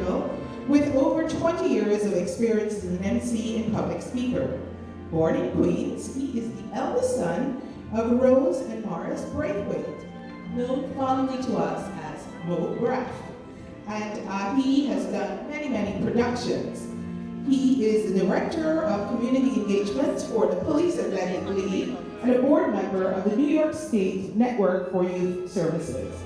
professional with over 20 years of experience as an MC and public speaker. Born in Queens, he is the eldest son of Rose and Morris Braithwaite, known fondly to us as Mo Graff. And he has done many productions. He is the Director of Community Engagement for the Police Athletic League and a board member of the New York State Network for Youth Services.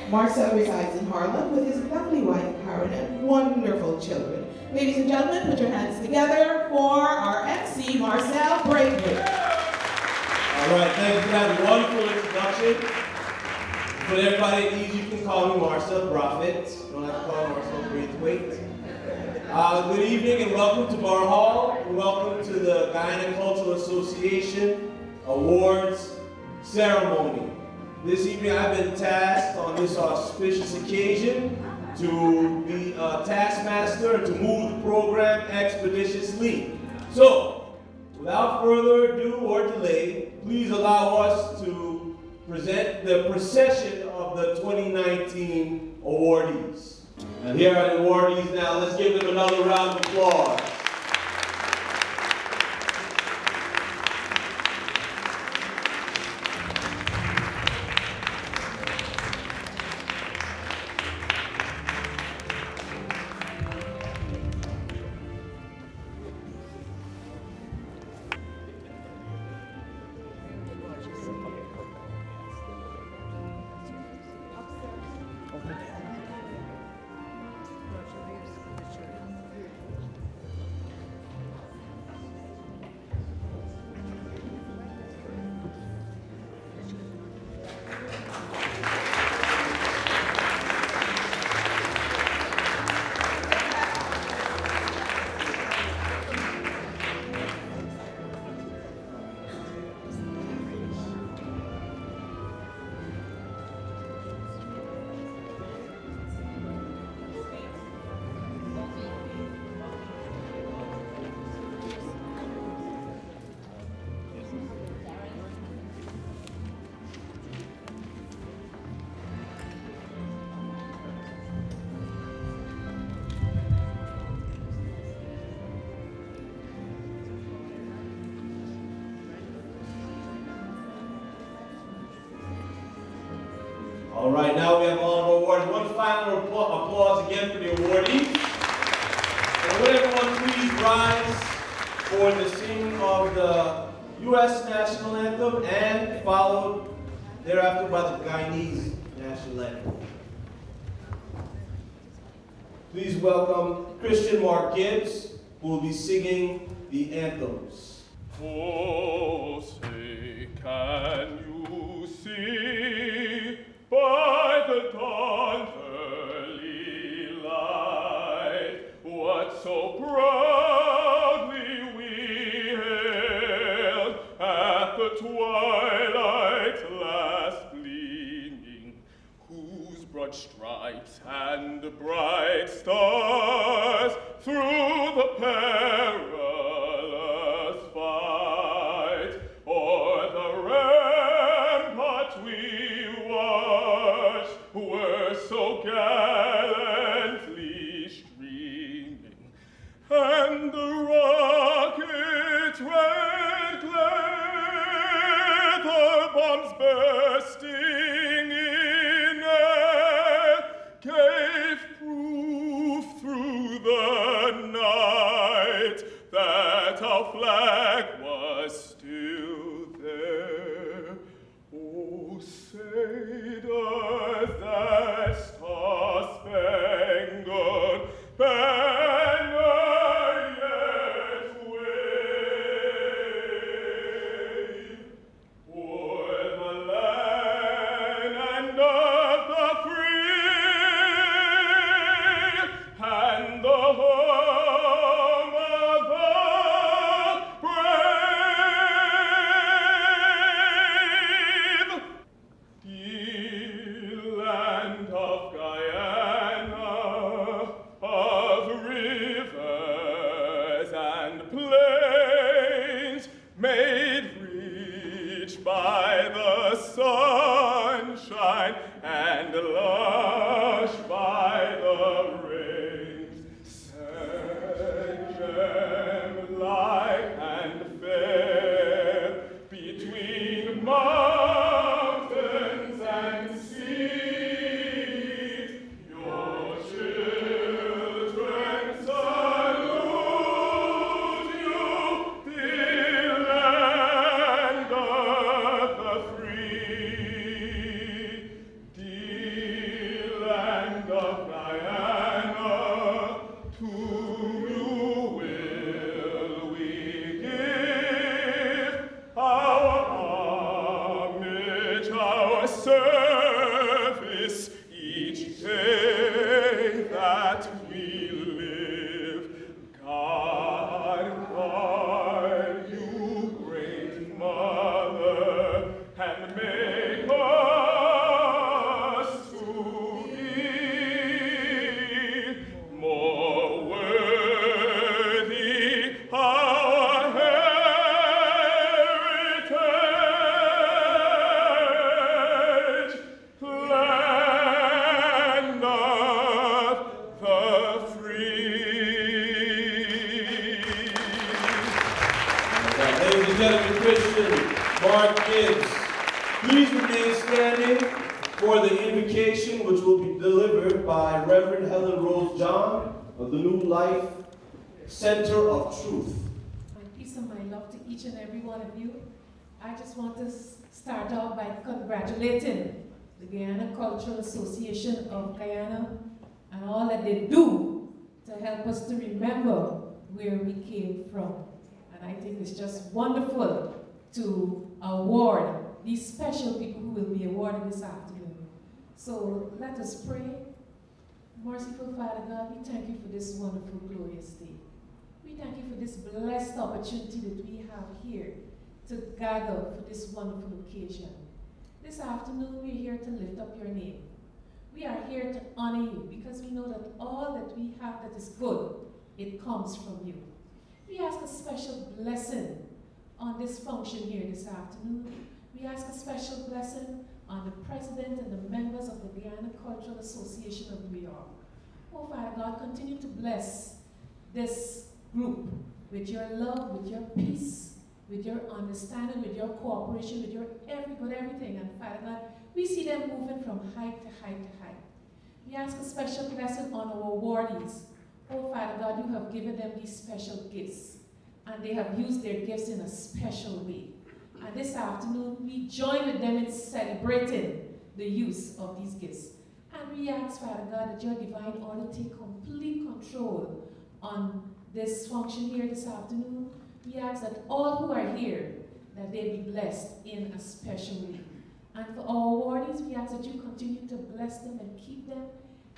Marcel resides in Harlem with his lovely wife, Karen, and wonderful children. Ladies and gentlemen, put your hands together for our MC, Marcel Braithwaite. All right, thank you for that wonderful introduction. For everybody at ease, you can call me Marcel Braithwaite. You don't have to call me Marcel Braithwaite. Good evening and welcome to Bar Hall. And welcome to the Guyana Cultural Association Awards ceremony. This evening I've been tasked on this auspicious occasion to be a taskmaster and to move the program expeditiously. So, without further ado or delay, please allow us to present the procession of the 2019 awardees. And here are the awardees now. Let's give them another round of applause. All right, now we have all of our awards. One final applause again for the awardees. And would everyone please rise for the singing of the U.S. National Anthem and followed thereafter by the Guyanese National Anthem. Please welcome Christian Mark Gibbs, who will be singing the anthems. Oh, say, can you see by the dawn's early light what so proudly we hailed at the twilight's last gleaming, whose broad stripes and bright stars through the perilous fight o'er the rampart we watched were so gallantly streaming, and the rocket's red glare, the bombs bursting in air, gave proof through the night that our flag was still there. Oh, say does that star-spangled banner yet wave o'er the land and of the free, and the home of the that we live. God guard you, great Mother, and make us to be more worthy our heritage, land of the free. Ladies and gentlemen, Christian Mark Gibbs, please remain standing for the invocation which will be delivered by Reverend Helen Rose John of the New Life Center of Truth. My peace and my love to each and every one of you. I just want to start off by congratulating the Guyana Cultural Association of Guyana and all that they do to help us to remember where we came from. And I think it's just wonderful to award these special people who will be awarded this afternoon. So let us pray. Merciful Father God, we thank you for this wonderful, glorious day. We thank you for this blessed opportunity that we have here to gather for this wonderful occasion. This afternoon, we're here to lift up your name. We are here to honor you because we know that all that we have that is good, it comes from you. We ask a special blessing on this function here this afternoon. We ask a special blessing on the president and the members of the Guyana Cultural Association of New York. Oh, Father God, continue to bless this group with your love, with your peace, with your understanding, with your cooperation, with your everything. And Father God, we see them moving from height to height to height. We ask a special blessing on our awardees. Oh, Father God, you have given them these special gifts, and they have used their gifts in a special way. And this afternoon, we join with them in celebrating the use of these gifts. And we ask, Father God, that your divine order take complete control on this function here this afternoon. We ask that all who are here, that they be blessed in a special way. And for our awardees, we ask that you continue to bless them and keep them.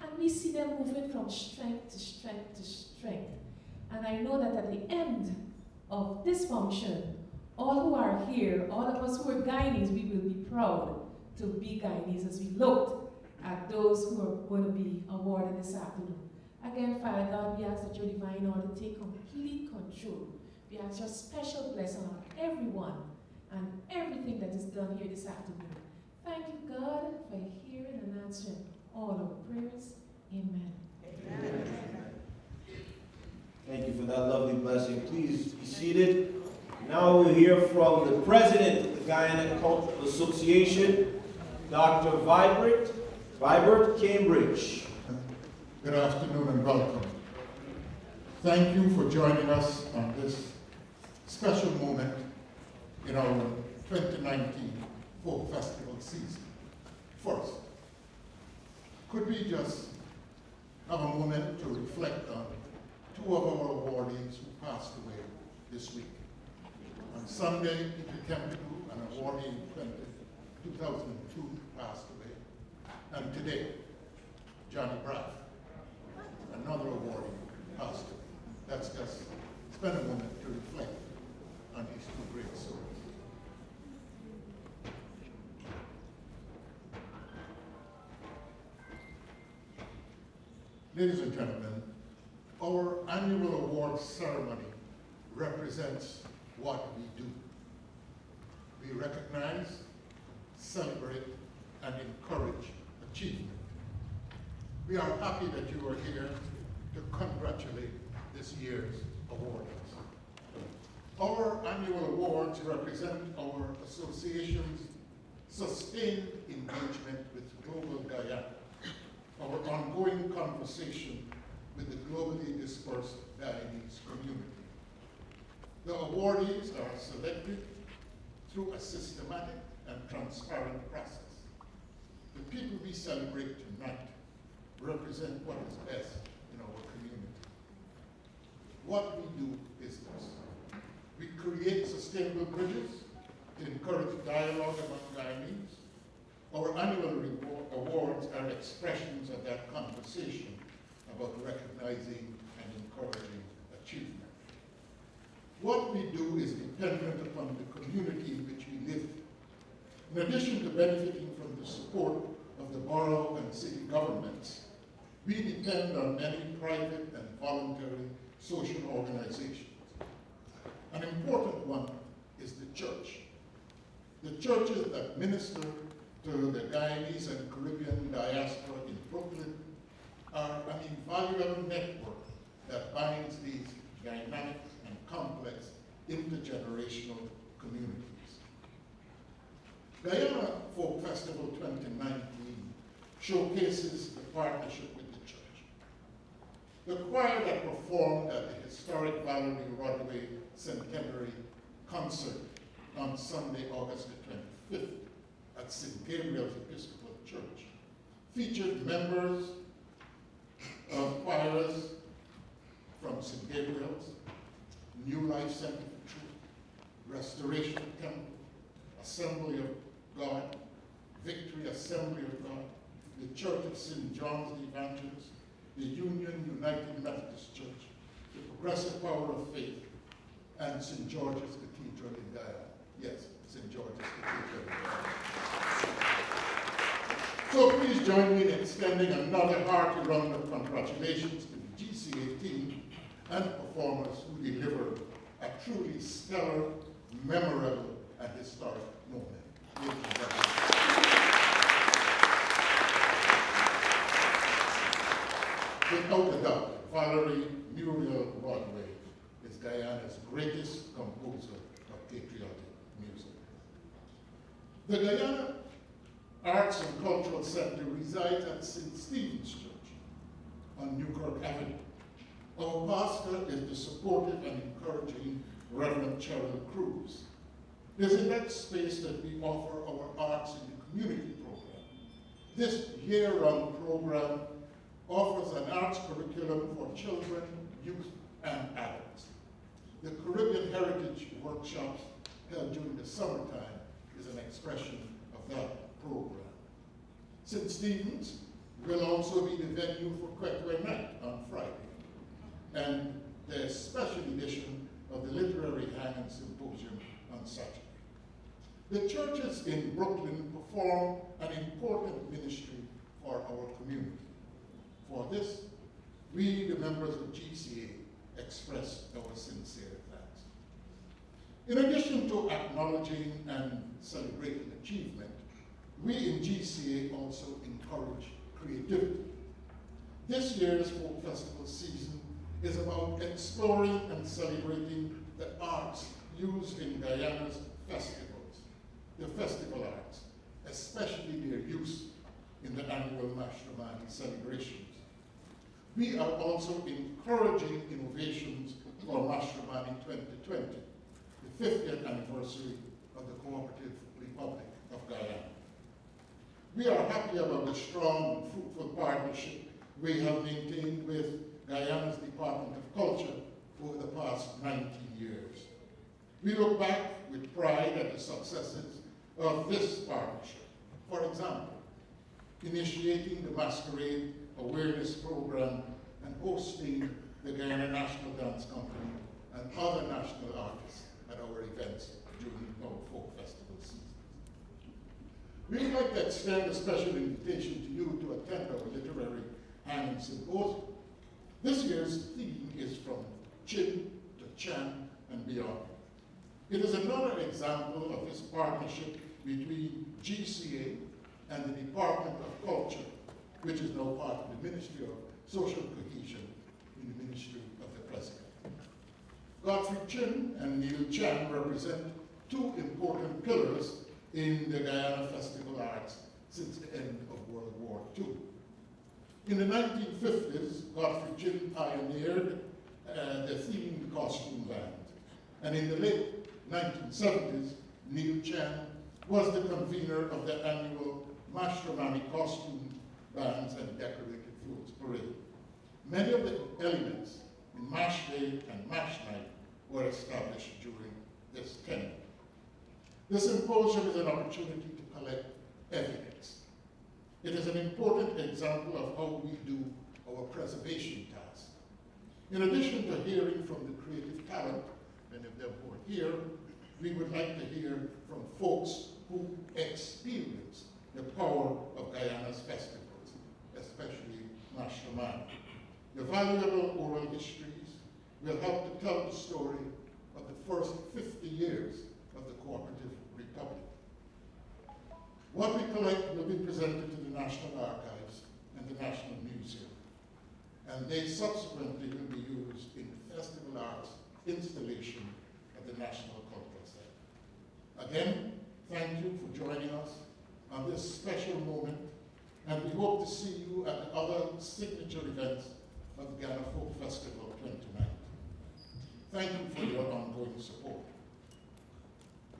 And we see them moving from strength to strength to strength. And I know that at the end of this function, all who are here, all of us who are Guyanese, we will be proud to be Guyanese as we look at those who are going to be awarded this afternoon. Again, Father God, we ask that your divine order take complete control. We ask your special blessing on everyone and everything that is done here this afternoon. Thank you, God, for hearing and answering all our prayers. Amen. Amen. Thank you for that lovely blessing. Please be seated. Now we'll hear from the president of the Guyana Cultural Association, Dr. Vibert Cambridge. Good afternoon and welcome. Thank you for joining us on this special moment in our 2019 Folk Festival season. First, could we just have a moment to reflect on two of our awardees who passed away this week? On Sunday, Peter Kempidu, an awardee in 2002, passed away. And today, Johnny Braff, another awardee, passed away. Let's just spend a moment to reflect on these two great souls. Ladies and gentlemen, our annual awards ceremony represents what we do. We recognize, celebrate, and encourage achievement. We are happy that you are here to congratulate this year's awardees. Our annual awards represent our association's sustained engagement with global Guyana, our ongoing conversation with the globally dispersed Guyanese community. The awardees are selected through a systematic and transparent process. The people we celebrate tonight represent what is best in our community. What we do is this. We create sustainable bridges to encourage dialogue among Guyanese. Our annual awards are expressions of that conversation about recognizing and encouraging achievement. What we do is dependent upon the community in which we live. In addition to benefiting from the support of the borough and city governments, we depend on many private and voluntary social organizations. An important one is the church. The churches that minister to the Guyanese and Caribbean diaspora in Brooklyn are an invaluable network that binds these dynamic and complex intergenerational communities. Guyana Folk Festival 2019 showcases the partnership with the church. The choir that performed at the historic Valerie Rodway Centenary Concert on Sunday, August the 25th at St. Gabriel's Episcopal Church featured members of choirs from St. Gabriel's, New Life Center for Truth, Restoration Temple, Assembly of God, Victory Assembly of God, the Church of St. John's the Evangelist, the Union United Methodist Church, the Progressive Power of Faith, and St. George's Cathedral in Guyana. Yes, St. George's Cathedral in Guyana. So please join me in extending another hearty round of congratulations to the GCA team and performers who delivered a truly stellar, memorable, and historic moment. Ladies and gentlemen. Without a doubt, Valerie Muriel Rodway is Guyana's greatest composer of patriotic music. The Guyana Arts and Cultural Center resides at St. Stephen's Church on Newkirk Avenue. Our pastor is the supportive and encouraging Reverend Cheryl Cruz. It is in that space that we offer our Arts in the Community program. This year-round program offers an arts curriculum for children, youth, and adults. The Caribbean Heritage Workshops held during the summertime is an expression of that program. St. Stephen's will also be the venue for Kwekwe Night on Friday, and the special edition of the Literary Hanging Symposium on Saturday. The churches in Brooklyn perform an important ministry for our community. For this, we, the members of GCA, express our sincere thanks. In addition to acknowledging and celebrating achievement, we in GCA also encourage creativity. This year's Folk Festival season is about exploring and celebrating the arts used in Guyana's festivals, the festival arts, especially their use in the annual Mashramani celebrations. We are also encouraging innovations for Mashramani 2020, the 50th anniversary of the Cooperative Republic of Guyana. We are happy about the strong and fruitful partnership we have maintained with Guyana's Department of Culture over the past 19 years. We look back with pride at the successes of this partnership. For example, initiating the Masquerade Awareness Program and hosting the Guyana National Dance Company and other national artists at our events during our folk festival season. We would like to extend a special invitation to you to attend our Literary Hanging Symposium. This year's theme is From Chin to Chan and Beyond. It is another example of this partnership between GCA and the Department of Culture, which is now part of the Ministry of Social Cohesion in the Ministry of the President. Godfrey Chin and Neil Chan represent two important pillars in the Guyana Festival Arts since the end of World War II. In the 1950s, Godfrey Chin pioneered the themed costume band, and in the late 1970s, Neil Chan was the convener of the annual Mashramani costume bands and decorated floats parade. Many of the elements in Mash Day and Mash Night were established during this tenure. The symposium is an opportunity to collect evidence. It is an important example of how we do our preservation task. In addition to hearing from the creative talent, many of them who are here, we would like to hear from folks who experience the power of Guyana's festivals, especially National Man. The valuable oral histories will help to tell the story of the first 50 years of the Cooperative Republic. What we collect will be presented to the National Archives and the National Museum, and they subsequently will be used in the Festival Arts installation at the National Cultural Center. Again, thank you for joining us on this special moment, and we hope to see you at the other signature events of the Ghana Folk Festival 2019. Thank you for your ongoing support.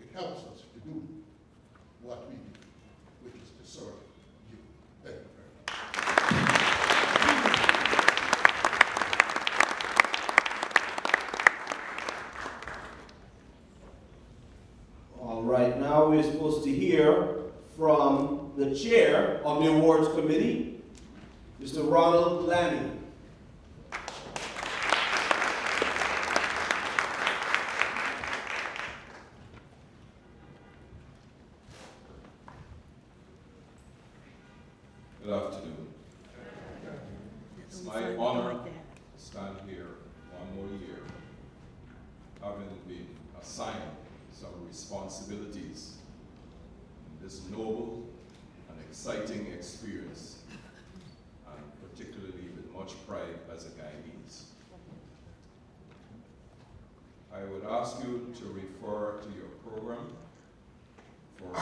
It helps us to do what we do, which is to serve you. Thank you very much. All right, now we're supposed to hear from the chair of the awards committee, Mr. Ronald Lammy. Good afternoon. It's my honor to stand here one more year, having been assigned some responsibilities in this noble and exciting experience, and particularly with much pride as a Guyanese. I would ask you to refer to your program for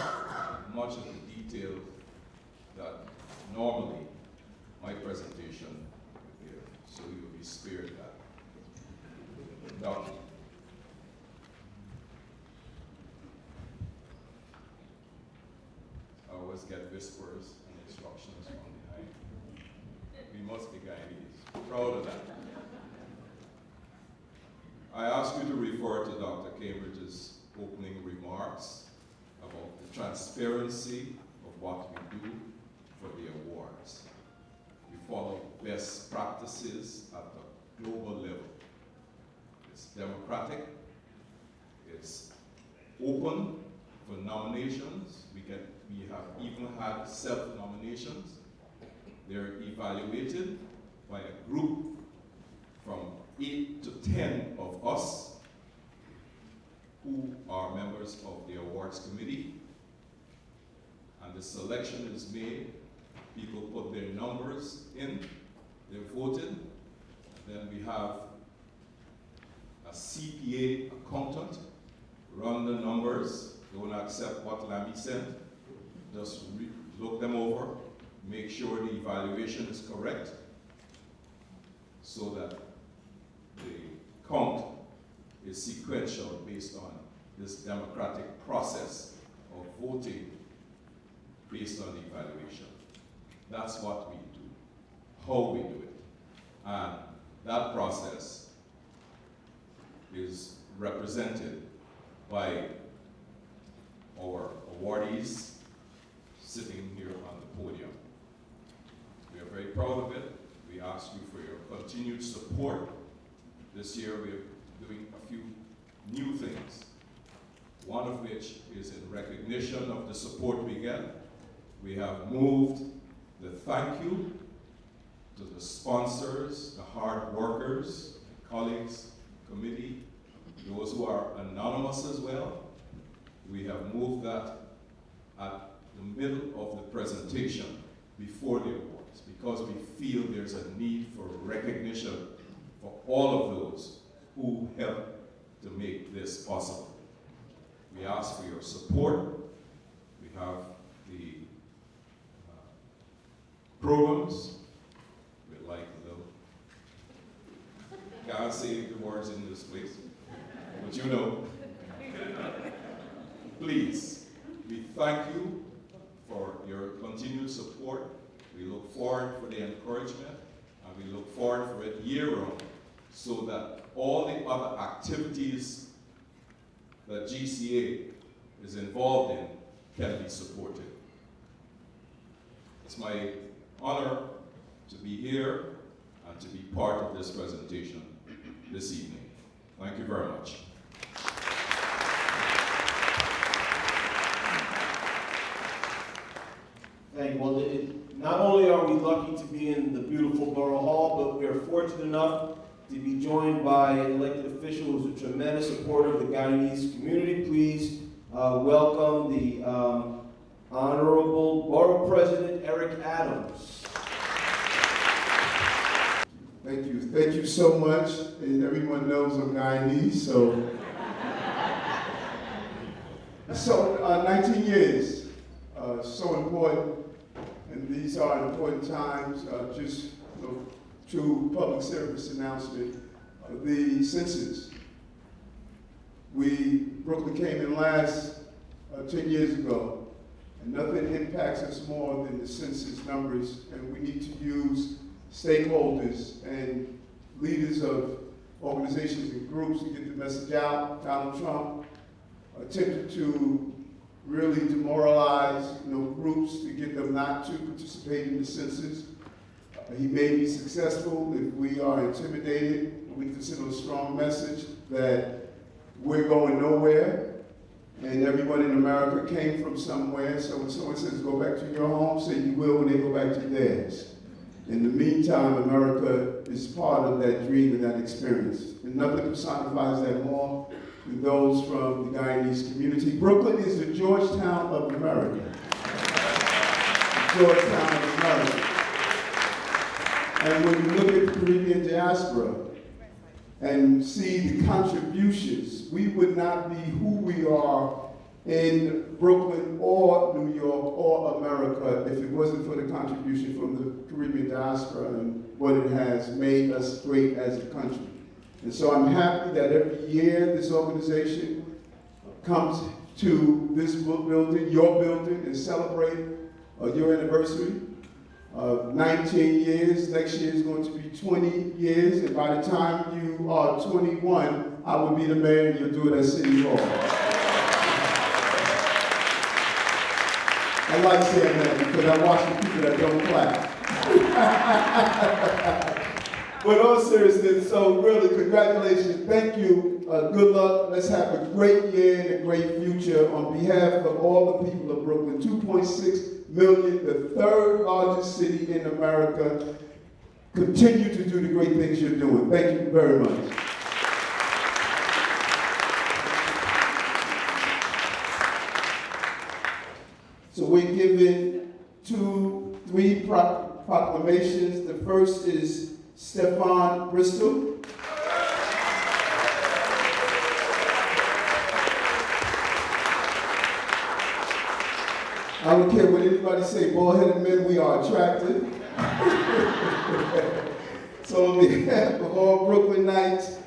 much of the detail that normally my presentation would give, so you will be spared that. Now, I always get whispers and instructions from behind. We must be Guyanese, proud of that. I ask you to refer to Dr. Cambridge's opening remarks about the transparency of what we do for the awards. We follow best practices at the global level. It's democratic, it's open for nominations. We have even had self-nominations. They're evaluated by a group from 8 to 10 of us who are members of the awards committee. And the selection is made. People put their numbers in, they're voted. Then we have a CPA accountant run the numbers. Don't accept what Lammy sent. Just look them over, make sure the evaluation is correct, so that the count is sequential based on this democratic process of voting based on the evaluation. That's what we do, how we do it. And that process is represented by our awardees sitting here on the podium. We are very proud of it. We ask you for your continued support. This year we are doing a few new things, one of which is in recognition of the support we get. We have moved the thank you to the sponsors, the hard workers, colleagues, committee, those who are anonymous as well. We have moved that at the middle of the presentation before the awards, because we feel there's a need for recognition for all of those who helped to make this possible. We ask for your support. We have the programs. We'd like a little, can't say the words in this place, but you know. Please, we thank you for your continued support. We look forward for the encouragement, and we look forward for it year-round, so that all the other activities that GCA is involved in can be supported. It's my honor to be here and to be part of this presentation this evening. Thank you very much. Thank you. Well, not only are we lucky to be in the beautiful Borough Hall, but we are fortunate enough to be joined by an elected official who's a tremendous supporter of the Guyanese community. Please welcome the Honorable Borough President Eric Adams. Thank you so much. And everyone knows I'm Guyanese, so 19 years, so important, and these are important times. Just true public service announcement: the census. Brooklyn came in last 10 years ago, and nothing impacts us more than the census numbers, and we need to use stakeholders and leaders of organizations and groups to get the message out. Donald Trump attempted to really demoralize groups to get them not to participate in the census. He may be successful. If we are intimidated, we can send a strong message that we're going nowhere, and everyone in America came from somewhere. So when someone says go back to your home, say you will when they go back to theirs. In the meantime, America is part of that dream and that experience. And nothing personifies that more than those from the Guyanese community. Brooklyn is the Georgetown of America. The Georgetown of America. And when you look at the Caribbean diaspora and see the contributions, we would not be who we are in Brooklyn or New York or America if it wasn't for the contribution from the Caribbean diaspora and what it has made us great as a country. And so I'm happy that every year this organization comes to this building, your building, and celebrate your anniversary. 19 years, next year is going to be 20 years, and by the time you are 21, I will be the mayor and you'll do it at City Hall. I like saying that because I watch the people that don't clap. But all seriousness, so really, congratulations, thank you, good luck, let's have a great year and a great future on behalf of all the people of Brooklyn. 2.6 million, the third largest city in America. Continue to do the great things you're doing. Thank you very much. So we're giving 3 proclamations. The first is Stefan Bristol. I don't care what anybody say, bald-headed men, we are attractive. So on behalf of all Brooklynites,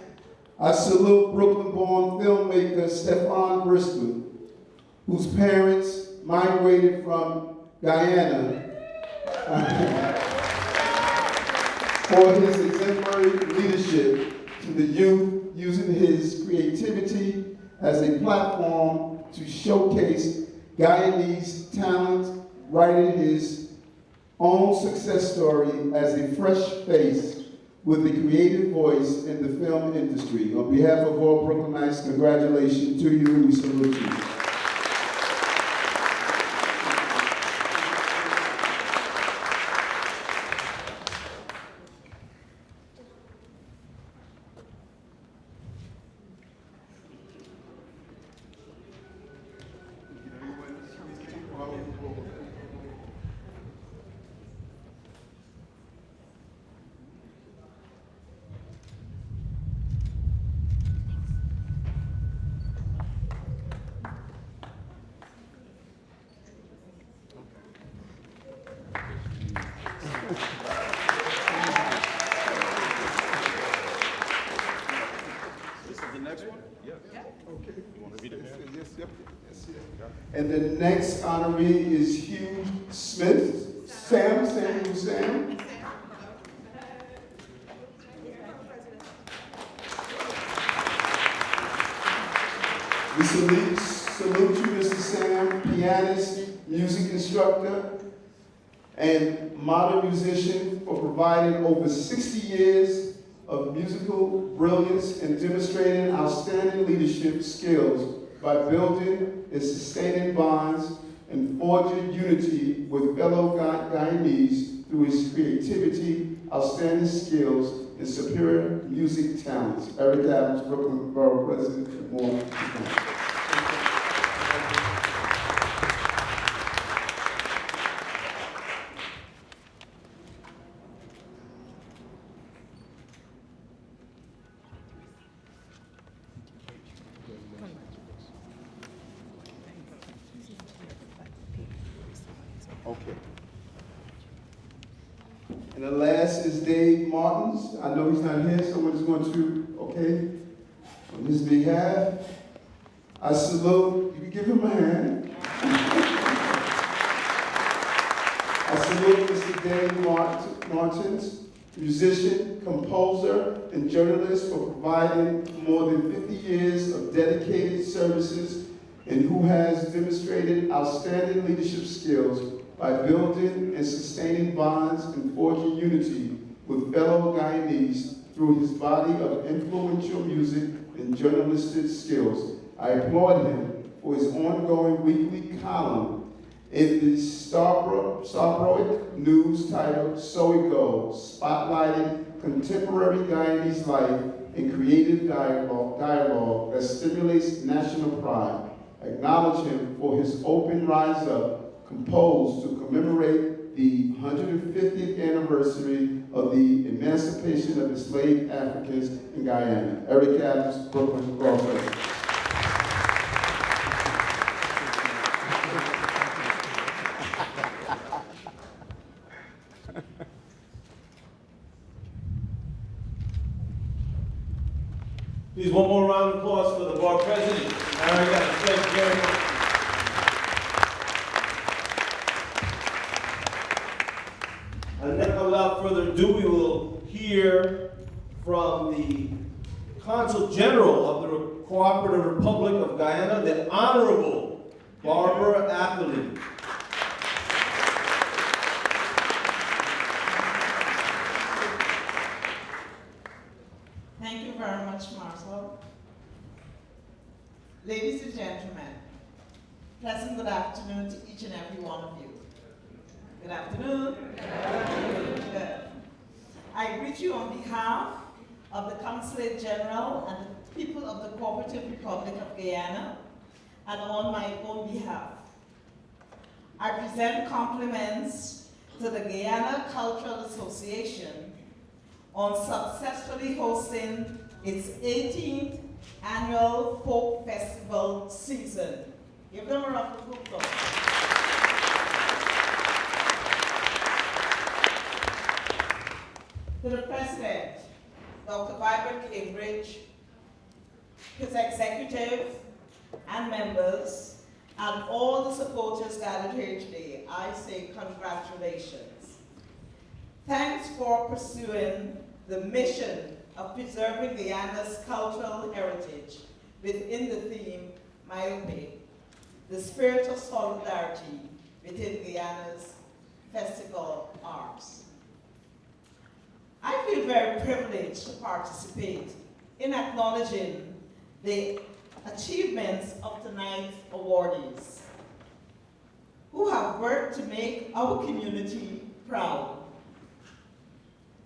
I salute Brooklyn-born filmmaker Stefan Bristol, whose parents migrated from Guyana for his exemplary leadership to the youth, using his creativity as a platform to showcase Guyanese talent, writing his own success story as a fresh face with a creative voice in the film industry. On behalf of all Brooklynites, congratulations to you, and we salute you. And the next honoree is Hugh Smith. Sam. We salute you, Mr. Sam, pianist, music instructor, and modern musician, for providing over 60 years of musical brilliance and demonstrating outstanding leadership skills by building and sustaining bonds and forging unity with fellow Guyanese through his creativity, outstanding skills, and superior music talents. Eric Adams, Brooklyn Borough President, and more to come. Okay. And the last is Dave Martins. I know he's not here, someone is going to, okay, on his behalf, I salute, you can give him a hand. I salute Mr. Dave Martins, musician, composer, and journalist for providing more than 50 years of dedicated services and who has demonstrated outstanding leadership skills by building and sustaining bonds and forging unity with fellow Guyanese through his body of influential music and journalistic skills. I applaud him for his ongoing weekly column in the Starbrook News titled So It Goes, spotlighting contemporary Guyanese life and creative dialogue that stimulates national pride. Acknowledge him for his open Rise Up, composed to commemorate the 150th anniversary of the emancipation of enslaved Africans in Guyana. Eric Adams, Brooklyn, Borough. Please, one more round of applause for the board president. Eric Adams, thank you very much. And now, without further ado, we will hear from the Consul General of the Cooperative Republic of Guyana, the Honorable Barbara Appelin. Thank you very much, Marcel. Ladies and gentlemen, pleasant good afternoon to each and every one of you. Good afternoon. Good. I greet you on behalf of the Consulate General and the people of the Cooperative Republic of Guyana, and on my own behalf. I present compliments to the Guyana Cultural Association on successfully hosting its 18th annual folk festival season. Give them a round of applause. To the President, Dr. Vibrant Cambridge, his executive and members, and all the supporters gathered here today, I say congratulations. Thanks for pursuing the mission of preserving Guyana's cultural heritage within the theme, Myope, the spirit of solidarity within Guyana's festival arts. I feel very privileged to participate in acknowledging the achievements of tonight's awardees, who have worked to make our community proud.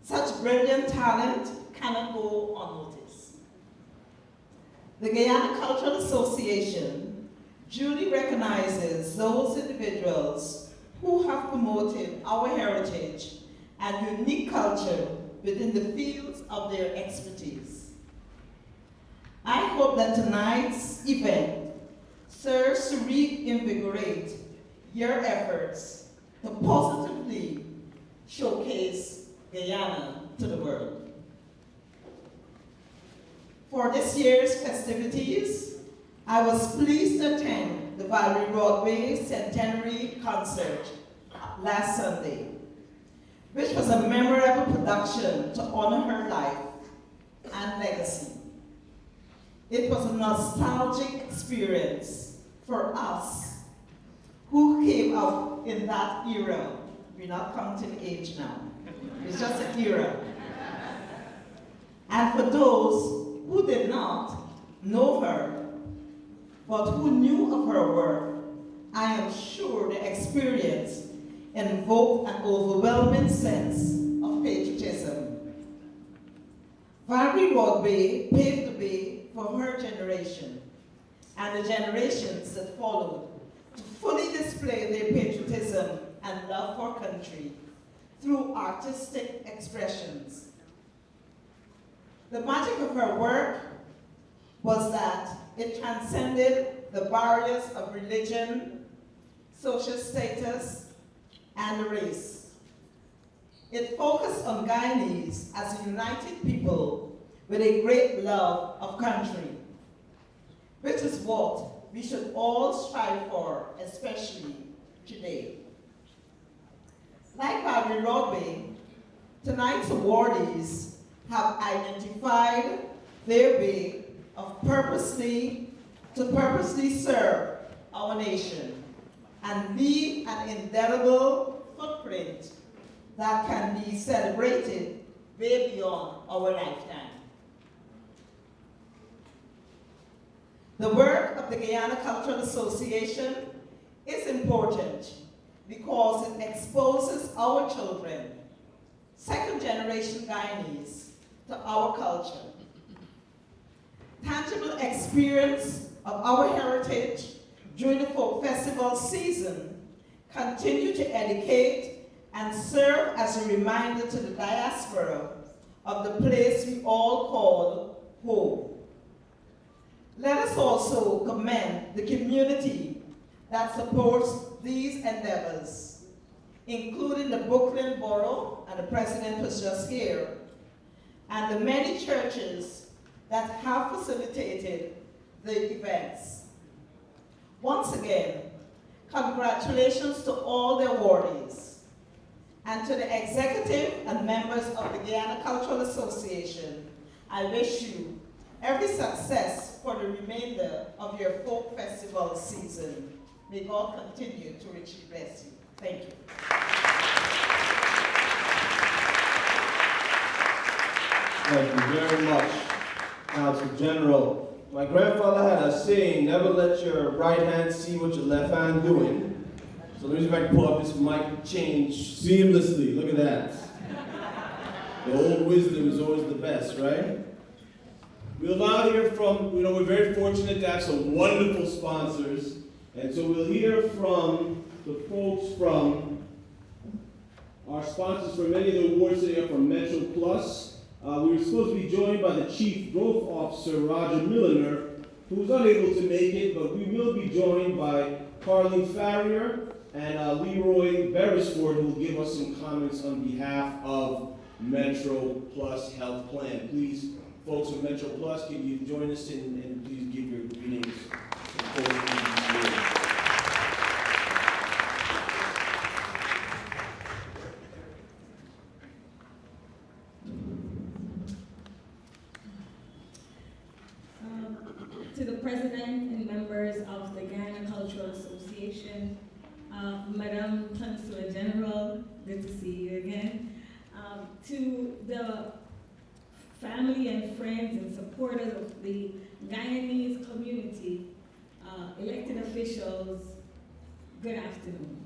Such brilliant talent cannot go unnoticed. The Guyana Cultural Association duly recognizes those individuals who have promoted our heritage and unique culture within the fields of their expertise. I hope that tonight's event serves to reinvigorate your efforts to positively showcase Guyana to the world. For this year's festivities, I was pleased to attend the Valerie Broadway Centenary Concert last Sunday, which was a memorable production to honor her life and legacy. It was a nostalgic experience for us who came up in that era. We're not counting age now. It's just an era. And for those who did not know her, but who knew of her work, I am sure the experience invoked an overwhelming sense of patriotism. Valerie Rodway paved the way for her generation and the generations that followed to fully display their patriotism and love for country through artistic expressions. The magic of her work was that it transcended the barriers of religion, social status, and race. It focused on Guyanese as a united people with a great love of country, which is what we should all strive for, especially today. Like Valerie Rodway, tonight's awardees have identified their way of purposely serve our nation and leave an indelible footprint that can be celebrated way beyond our lifetime. The work of the Guyana Cultural Association is important because it exposes our children, second-generation Guyanese, to our culture. Tangible experience of our heritage during the folk festival season continue to educate and serve as a reminder to the diaspora of the place we all call home. Let us also commend the community that supports these endeavors, including the Brooklyn Borough, and the president was just here, and the many churches that have facilitated the events. Once again, congratulations to all the awardees, and to the executive and members of the Guyana Cultural Association. I wish you every success for the remainder of your folk festival season. May God continue to richly bless you. Thank you. Thank you very much, Council General. My grandfather had a saying, never let your right hand see what your left hand doing. So let me see if I can pull up this mic change seamlessly. Look at that. The old wisdom is always the best, right? We'll now hear from, we're very fortunate to have some wonderful sponsors. And so we'll hear from the folks from our sponsors for many of the awards today are from Metro Plus. We were supposed to be joined by the Chief Growth Officer, Roger Milliner, who was unable to make it, but we will be joined by Carlene Farrier and Leroy Beresford, who will give us some comments on behalf of Metro Plus Health Plan. Please, folks from Metro Plus, can you join us and please give your greetings to the folks. To the President and members of the Guyana Cultural Association, Madam Consular General, good to see you again. To the family and friends and supporters of the Guyanese community, elected officials, good afternoon.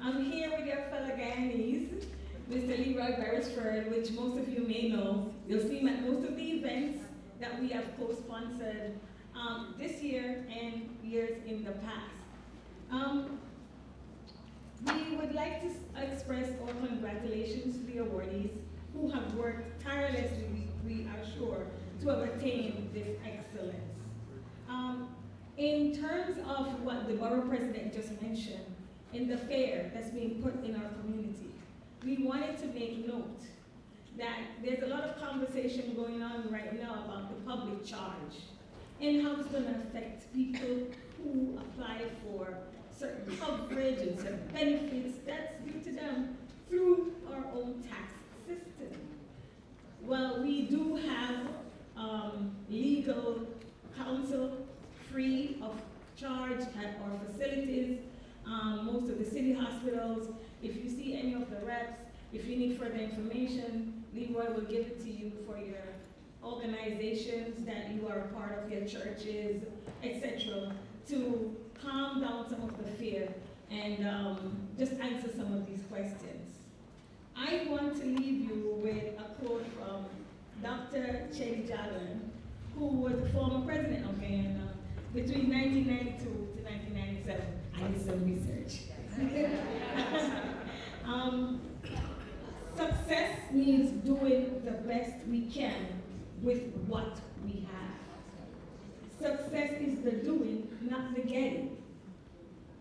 I'm here with your fellow Guyanese, Mr. Leroy Beresford, which most of you may know. You'll see him at most of the events that we have co-sponsored this year and years in the past. We would like to express our congratulations to the awardees who have worked tirelessly, we are sure, to have attained this excellence. In terms of what the borough president just mentioned, in the fair that's being put in our community, we wanted to make note that there's a lot of conversation going on right now about the public charge and how it's going to affect people who apply for certain coverage and certain benefits that's due to them through our own tax system. Well, we do have legal counsel free of charge at our facilities. most of the city hospitals. If you see any of the reps, if you need further information, Leroy will give it to you for your organizations that you are a part of, your churches, etc., to calm down some of the fear and just answer some of these questions. I want to leave you with a quote from Dr. Gca Awards, who was the former president of Guyana between 1992 to 1997. I did some research. Success means doing the best we can with what we have. Success is the doing, not the getting.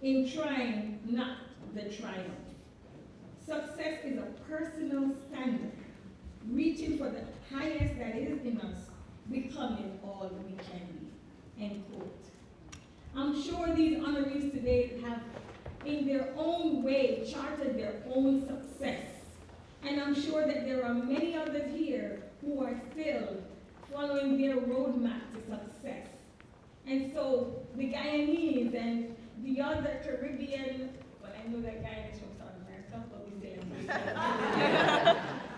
In trying, not the triumph. Success is a personal standard, reaching for the highest that is in us, becoming all we can be. End quote. I'm sure these honorees today have, in their own way, charted their own success. And I'm sure that there are many others here who are still following their roadmap to success. And so the Guyanese and the other Caribbean, well, I know that Guyana is from South America, but we say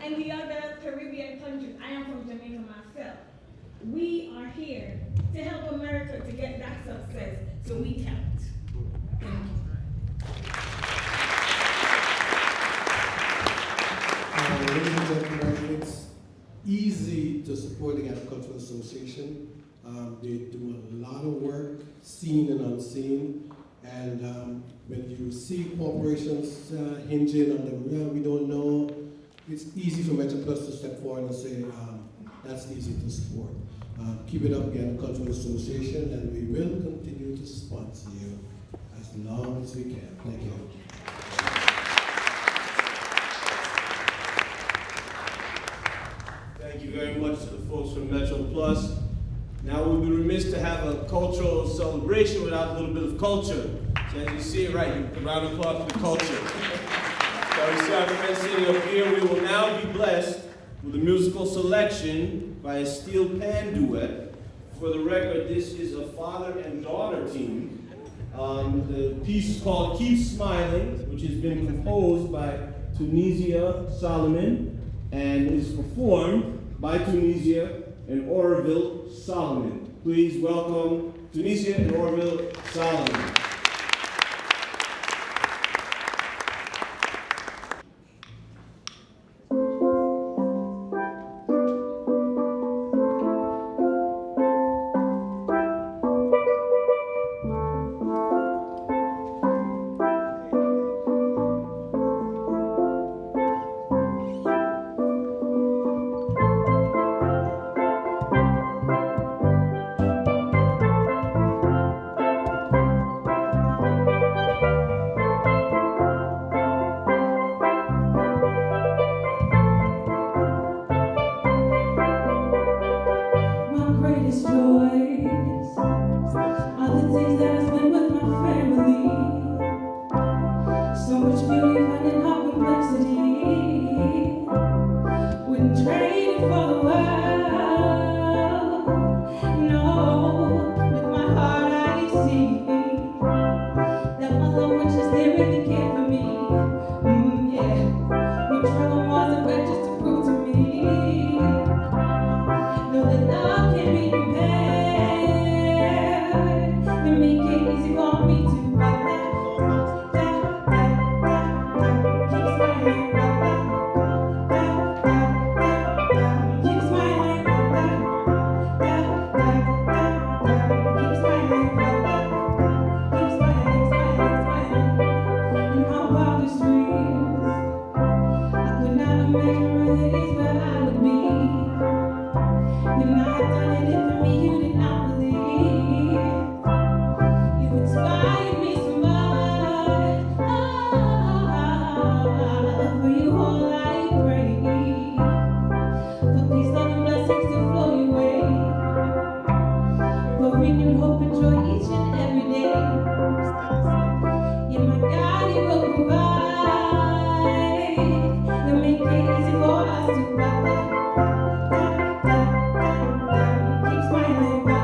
and the other Caribbean countries, I am from Jamaica myself. We are here to help America to get that success, so we count. Thank you. Ladies and gentlemen, it's easy to support the Ghana Cultural Association. They do a lot of work, seen and unseen. And when you see corporations hinging on the we don't know, it's easy for Metroplus to step forward and say, that's easy to support. Keep it up, Ghana Cultural Association, and we will continue to sponsor you as long as we can. Thank you. Thank you very much to the folks from Metro Plus. Now we'll be remiss to have a cultural celebration without a little bit of culture. So as you see it right, a round of applause for the culture. So we see our friends sitting up here. We will now be blessed with a musical selection by a steel pan duet. For the record, this is a father and daughter team. The piece is called Keep Smiling, which has been composed by Tunisia Solomon and is performed by Tunisia and Oroville Solomon. Please welcome Tunisia and Oroville Solomon. Keep smiling.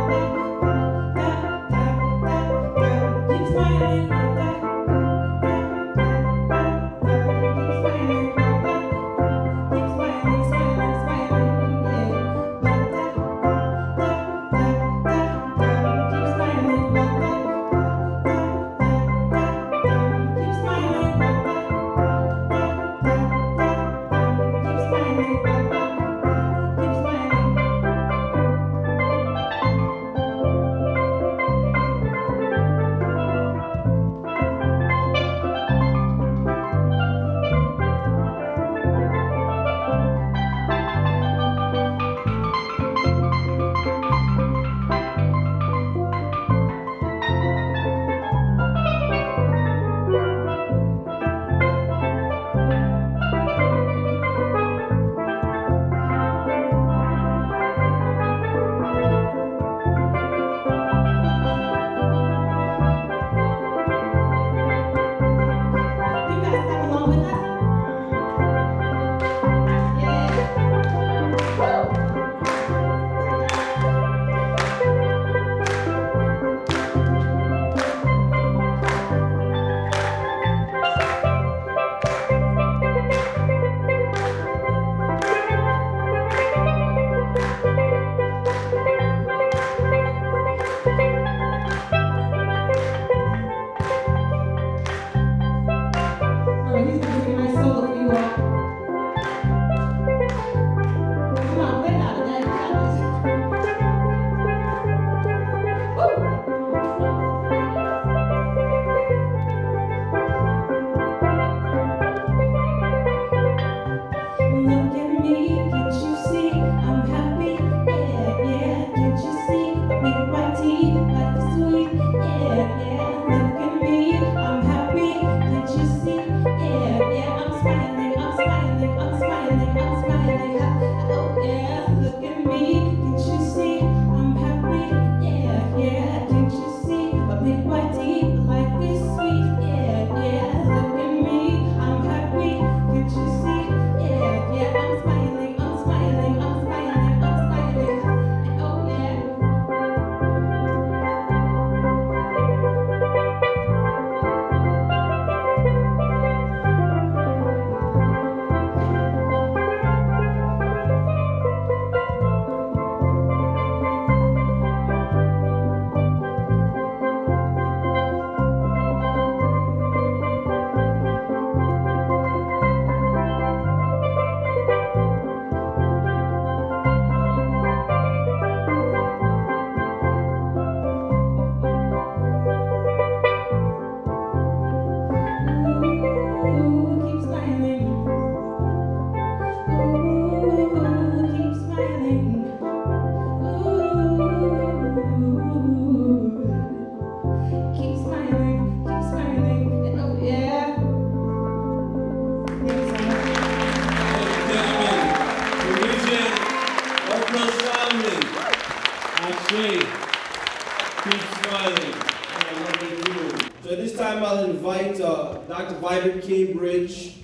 Cambridge,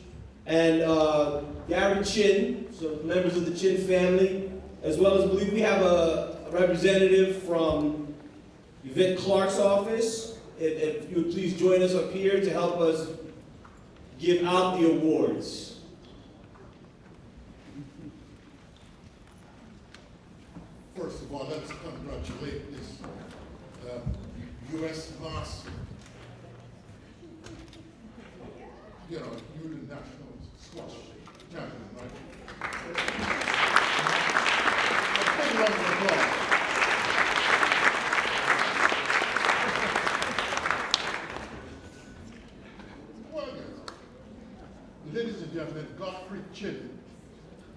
and Gary Chin, so members of the Chin family, as well as I believe we have a representative from Yvette Clark's office. If you would please join us up here to help us give out the awards. First of all, let's congratulate this U.S. Master, youth national squash champion, right? A big round of applause. Well, yes. Ladies and gentlemen, Godfrey Chin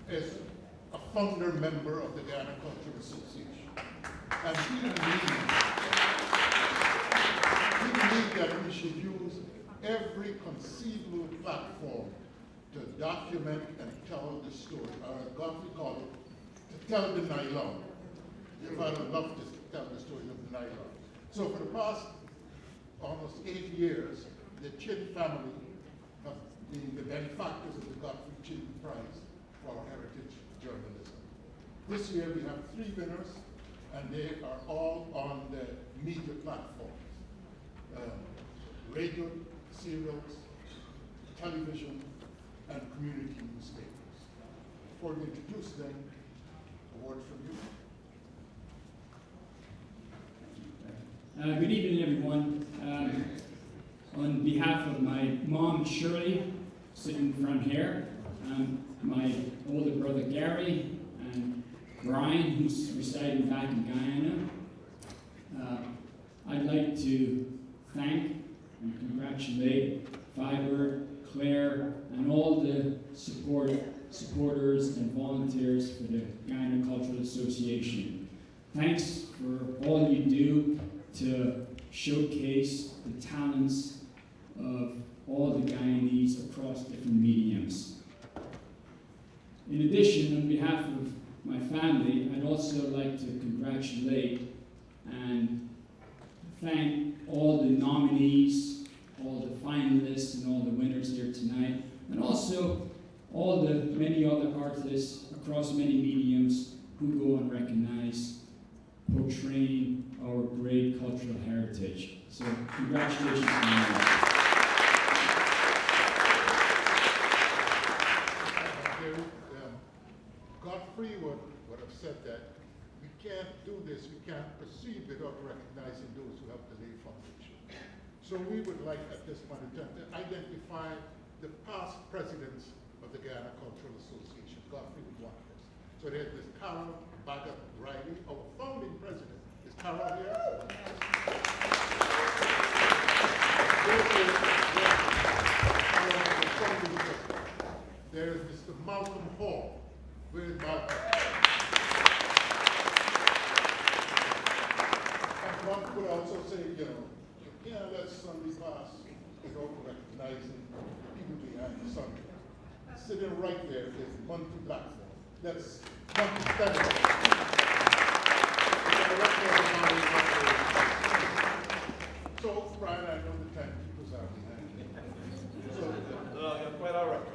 is a founder member of the Guyana Cultural Association. And he believed that we should use every conceivable platform to document and tell the story, or as Godfrey called it, to tell the nylon. If I would love to tell the story of the nylon. So for the past almost 8 years, the Chin family have been the benefactors of the Godfrey Chin Prize for heritage journalism. This year we have 3 winners, and they are all on the media platforms. Radio, serials, television, and community newspapers. Before we introduce them, a word from you. Good evening, everyone. On behalf of my mom, Shirley, sitting in front here, my older brother, Gary, and Brian, who's residing back in Guyana, I'd like to thank and congratulate Fiber, Claire, and all the supporters and volunteers for the Guyana Cultural Association. Thanks for all you do to showcase the talents of all the Guyanese across different mediums. In addition, on behalf of my family, I'd also like to congratulate and thank all the nominees, all the finalists, and all the winners here tonight, and also all the many other artists across many mediums who go unrecognized, portraying our great cultural heritage. So congratulations to you. Godfrey would have said that we can't do this, we can't proceed without recognizing those who have the lay foundation. So we would like at this point in time to identify the past presidents of the Guyana Cultural Association. Godfrey would want this. So there's Ms. Carol Baggett Riley, our founding president. Is Carol here? There is Mr. Malcolm Hall. Where is Malcolm? And one could also say, you can't let Sunday pass without recognizing people behind the Sunday. Sitting right there is Monty Blackmore. That's Monty Blackmore. So, Brian, I know the timekeepers are behind me. Yeah, quite all right.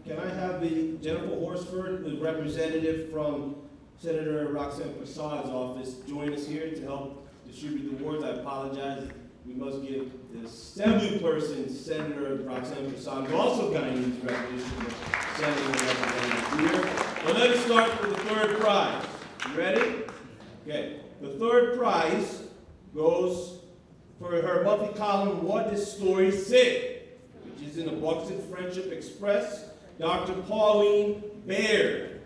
Can I have the Jennifer Horsford, the representative from Senator Roxanne Prasad's office, join us here to help distribute the awards? I apologize. We must give the assembly person, Senator Roxanne Prasad, who also Guyanese recognition, the Senator representative here. Well, let's start with the third prize. You ready? Okay. The third prize goes for her multi-column What This Story Say, which is in the Buxton Friendship Express, Dr. Pauline Baird.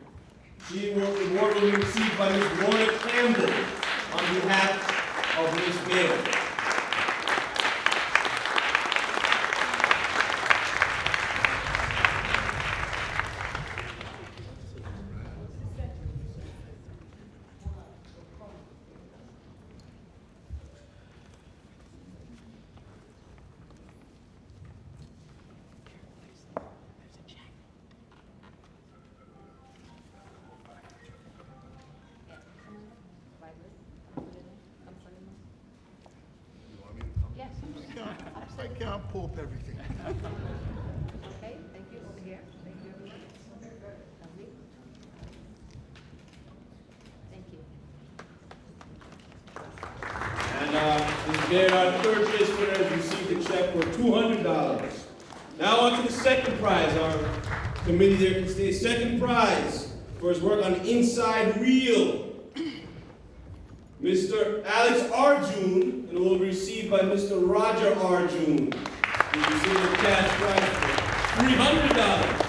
The award will be received by Ms. Lorna Campbell on behalf of Ms. Baird. I can't pope everything. Okay, thank you. Over here. Thank you, everyone. Lovely. Thank you. And Ms. Baird, our third place winner, has received a check for $200. Now on to the second prize. Our committee there can stay. Second prize for his work on Inside Reel. Mr. Alex Arjun, and it will be received by Mr. Roger Arjun. He received a cash prize for $300.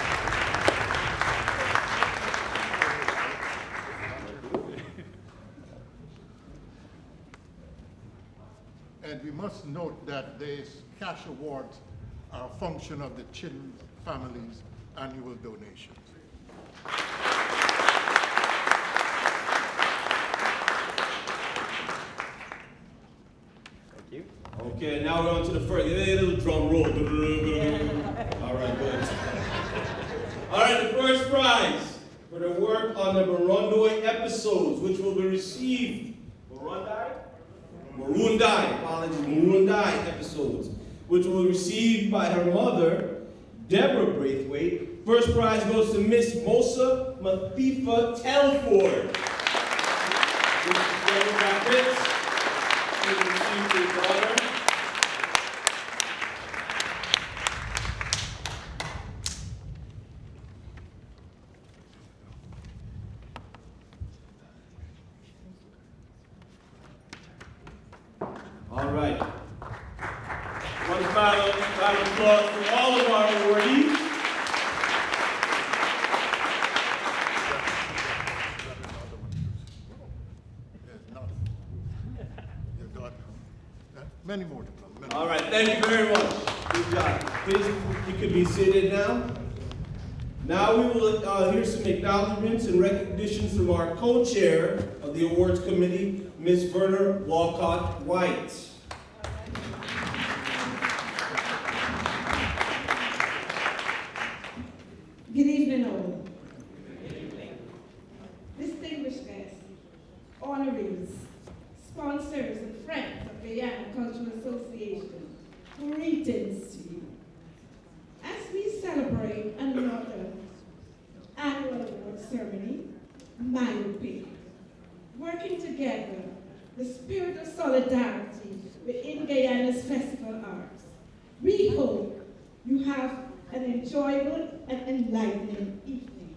And we must note that these cash awards are a function of the Chin family's annual donations. Okay, now we're on to the first. Give me a little drum roll. All right, good. All right, the first prize for the work on the Marundoi episodes, which will be received. Marundai, apologies, Marundai episodes, which will be received by her mother, Deborah Braithwaite. First prize goes to Miss Mosa Mathifa Telford. Mrs. Deborah Braithwaite, she will receive her daughter. All right. One final applause for all of our awardees. There's none. Your daughter. Many more to come. All right, thank you very much. Good job. Please, you can be seated now. Now we will hear some acknowledgments and recognitions from our co-chair of the awards committee, Ms. Verna Walcott White. Good evening, all. Distinguished guests, honorees, sponsors, and friends of Guyana Cultural Association, greetings to you. As we celebrate another annual award ceremony, my opinion, working together, the spirit of solidarity within Guyana's festival arts, we hope you have an enjoyable and enlightening evening.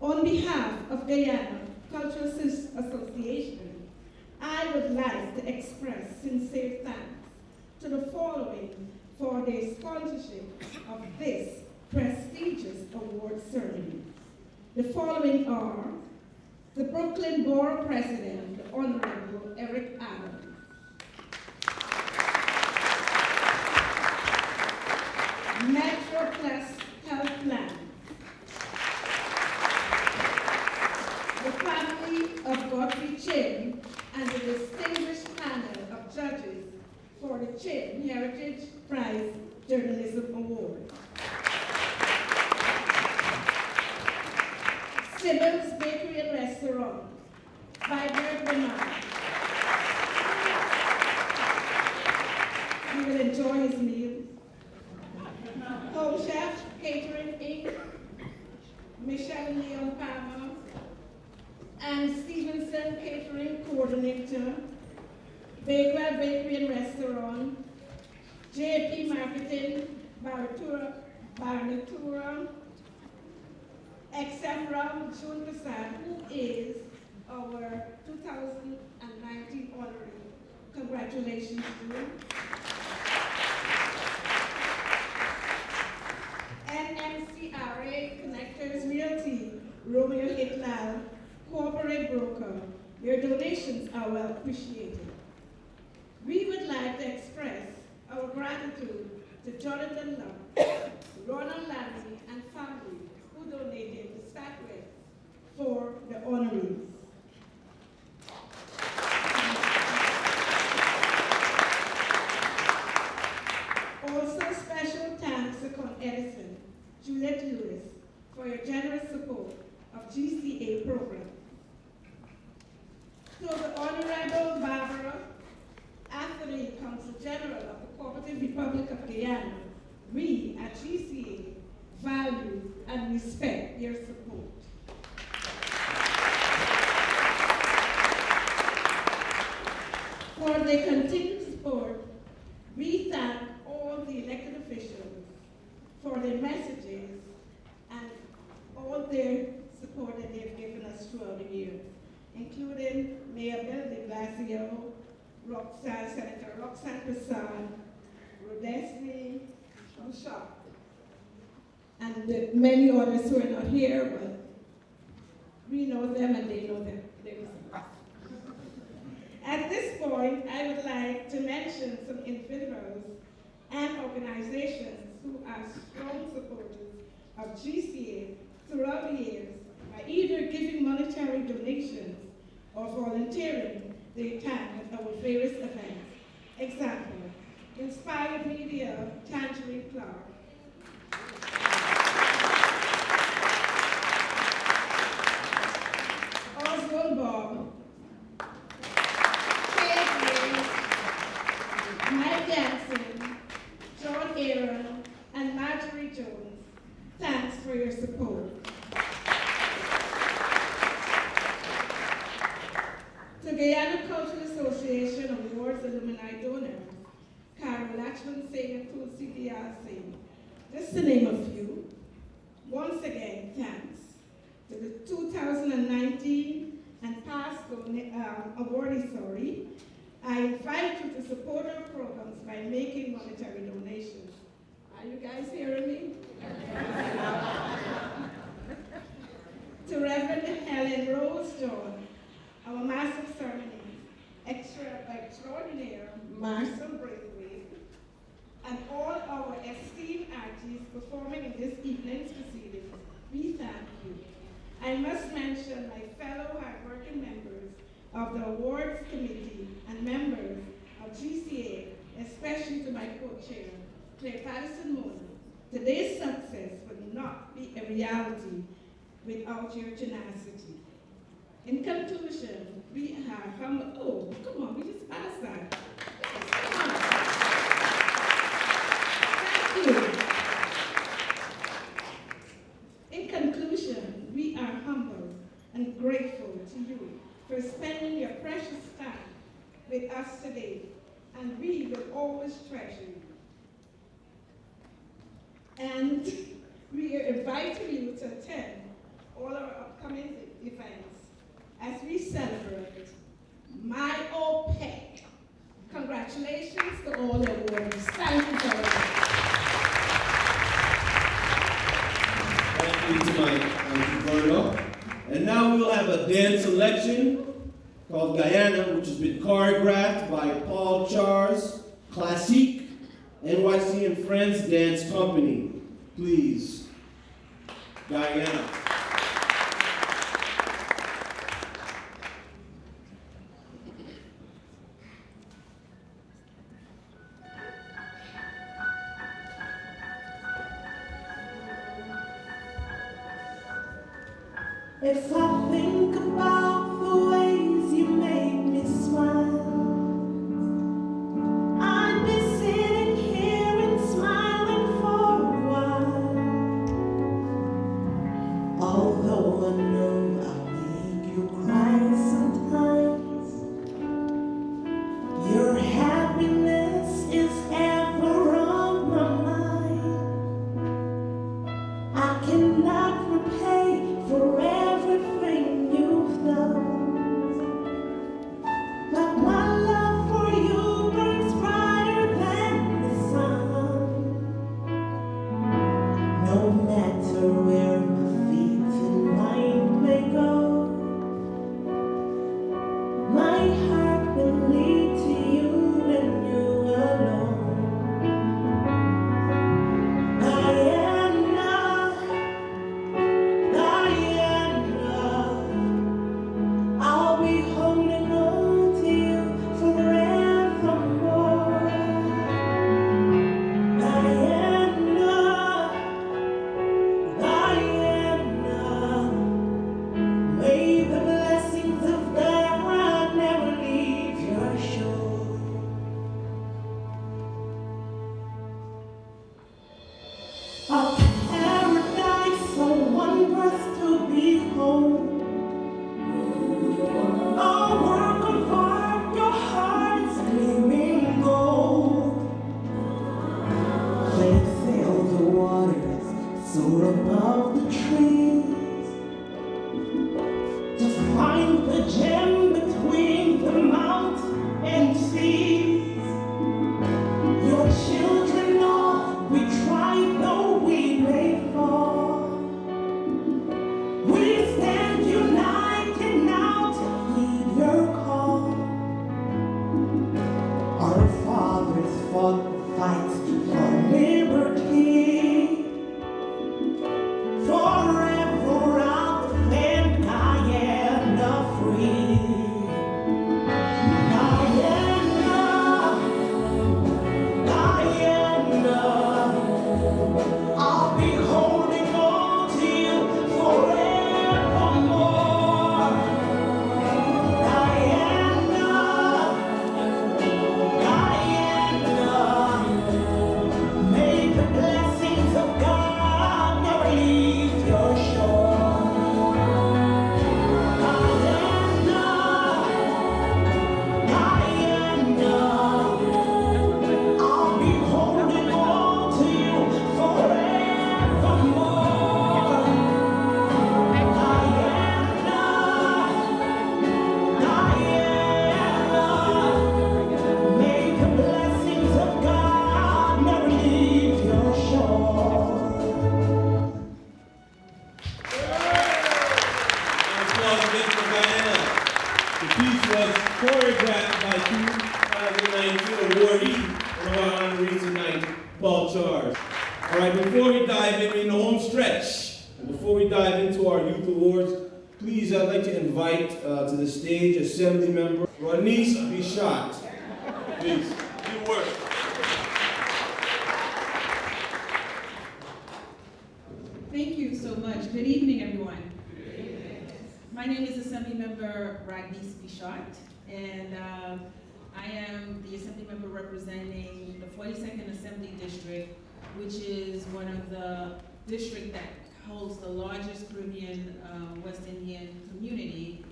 On behalf of Guyana Cultural Association, I would like to express sincere thanks to the following for their sponsorship of this prestigious award ceremony. The following are the Brooklyn Borough President, the Honorable Eric Adams. Metro Plus Health Plan. The family of Godfrey Chin and the distinguished panel of judges for the Chin Heritage Prize Journalism Award. Simmons Bakery and Restaurant, Vibrant Bernard. You will enjoy his meals. Home Chef Catering Inc., Michelle Leon Palmer, and Stevenson Catering Coordinator, Bakewell Bakery and Restaurant, JP Marketing, Barnatura, except Ram June Prasad, who is our 2019 honoree. Congratulations to you. NMCRA Connectors Realty, Romeo Hitlal, Corporate Broker. Your donations are well appreciated. We would like to express our gratitude to Jonathan Love, Ronald Langley, and family who donated the statuettes for the honorees. Also, special thanks to Con Edison, Juliette Lewis, for your generous support of GCA program. To the Honorable Barbara Anthony, Consul General of the Cooperative Republic of Guyana, we at GCA value and respect your support. For their continued support, we thank all the elected officials for their messages and all their support that they've given us throughout the year, including Mayor Bill de Blasio, Senator Roxanne Prasad, Rodesny Bouchard, and the many others who are not here, but we know them and they know them. At this point, I would like to mention some individuals and organizations who are strong supporters of GCA throughout the years by either giving monetary donations or volunteering their time at our various events. Example, Inspired Media, Tangerine Clark, Oswald Bob, Mike Jansen, John Aaron, and Marjorie Jones. Thanks for your support. To Guyana Cultural Association Awards alumni donors, Carol Lachman Singh and Tulsi Diaz Singh. Just to name a few. Once again, thanks to the 2019 and past awardees, I invite you to support our programs by making monetary donations. Are you guys hearing me? To Reverend Helen Rose John, our Master of Ceremonies, extraordinaire Marcel Braithwaite, and all our esteemed artists performing in this evening's proceedings, we thank you. I must mention my fellow hardworking members of the awards committee and members of GCA, especially to my co-chair, Claire Patterson-Mona. Today's success would not be a reality without your tenacity. In conclusion, we have oh, come on, we just passed that. Thank you. In conclusion, we are humbled and grateful to you for spending your precious time with us today, and we will always treasure you. And we are inviting you to attend all our upcoming events as we celebrate My OPEC. Congratulations to all the awardees. Thank you very much. Thank you to Mike. Thank you very much. go. And now we'll have a dance selection called Guyana, which has been choreographed by Paul Charles, Classique, NYC and Friends Dance Company. Please, Guyana. If I think about the ways you make me smile, I'd be sitting here and smiling for a while. Although I know I'll make you cry sometimes, your happiness is ever on my mind. I cannot repay for everything you've done, but my love for you burns brighter than the sun. No matter where my feet tonight may go, my heart will lead to you and you alone. I'll be holding on to you forevermore. Diana, Diana, may the blessings of God never leave your shore. A paradise so wondrous to behold. A work of art, your heart is gleaming gold. They sail the waters, soar above the trees, to find the gem between the mountains and seas. Your children know we try, though we may fall. We stand united now to heed your call. Our fathers fought the fight for liberty. Forever I'll defend Guyana free. Guyana, Guyana, I'll be holding on to you forevermore. Diana, Diana, may the blessings of God never leave your shore. Diana, Diana, I'll be holding on to you forevermore. Diana, may the blessings of God never leave your shore. Applause again for Guyana. The piece was choreographed by 2019 awardee, one of our honorees tonight, Paul Charles. All right, before we dive in the home stretch, and before we dive into our youth awards, please, I'd like to invite to the stage Assembly Member Guyanese Bichat. Please, you work. Thank you so much. Good evening, everyone. My name is Assembly Member Guyanese Bichat, and I am the Assembly Member representing the 42nd Assembly District, which is one of the districts that holds the largest Caribbean West Indian community,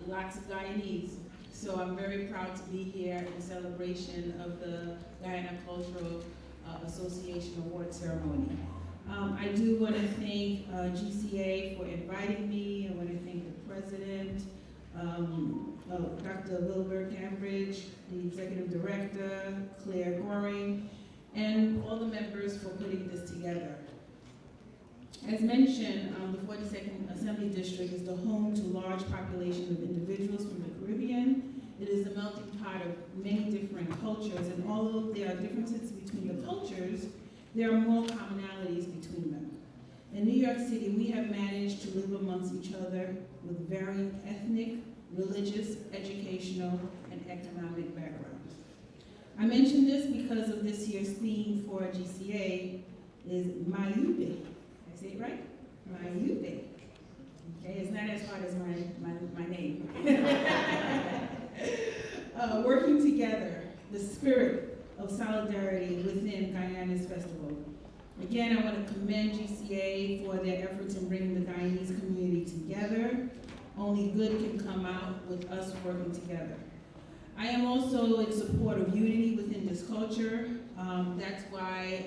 lots of Guyanese. So I'm very proud to be here in celebration of the Guyana Cultural Association Award ceremony. I do want to thank GCA for inviting me. I want to thank the president, Dr. Wilbur Cambridge, the executive director, Claire Goring, and all the members for putting this together. As mentioned, the 42nd Assembly District is the home to large population of individuals from the Caribbean. It is a melting pot of many different cultures, and although there are differences between the cultures, there are more commonalities between them. In New York City, we have managed to live amongst each other with varying ethnic, religious, educational, and economic backgrounds. I mention this because of this year's theme for GCA is Mayube. I say it right? Mayube. Okay, it's not as hard as my name. Working together, the spirit of solidarity within Guyana's festival. Again, I want to commend GCA for their efforts in bringing the Guyanese community together. Only good can come out with us working together. I am also in support of unity within this culture. That's why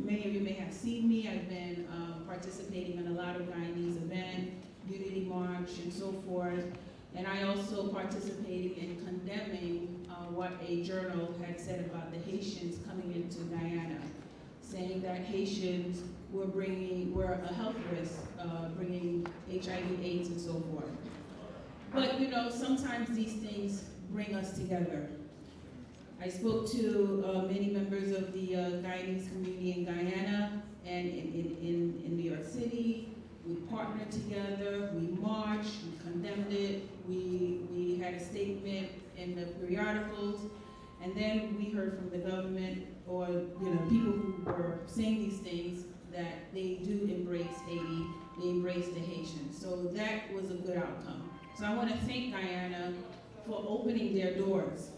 many of you may have seen me. I've been participating in a lot of Guyanese events, Unity March and so forth. And I also participated in condemning what a journal had said about the Haitians coming into Guyana, saying that Haitians were a health risk, bringing HIV/AIDS and so forth. But you know, sometimes these things bring us together. I spoke to many members of the Guyanese community in Guyana and in New York City. We partnered together, we marched, we condemned it, we had a statement in the periodicals, and then we heard from the government or people who were saying these things that they do embrace Haiti, they embrace the Haitians. So that was a good outcome. So I want to thank Guyana for opening their doors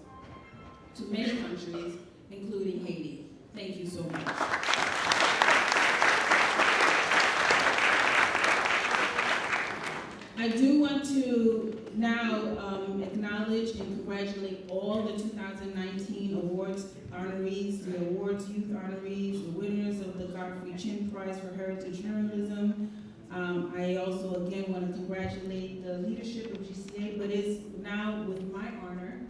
to many countries, including Haiti. Thank you so much. I do want to now acknowledge and congratulate all the 2019 awards honorees, the awards youth honorees, the winners of the Godfrey Chin Prize for Heritage Journalism. I also again want to congratulate the leadership of GCA, but it's now with my honor,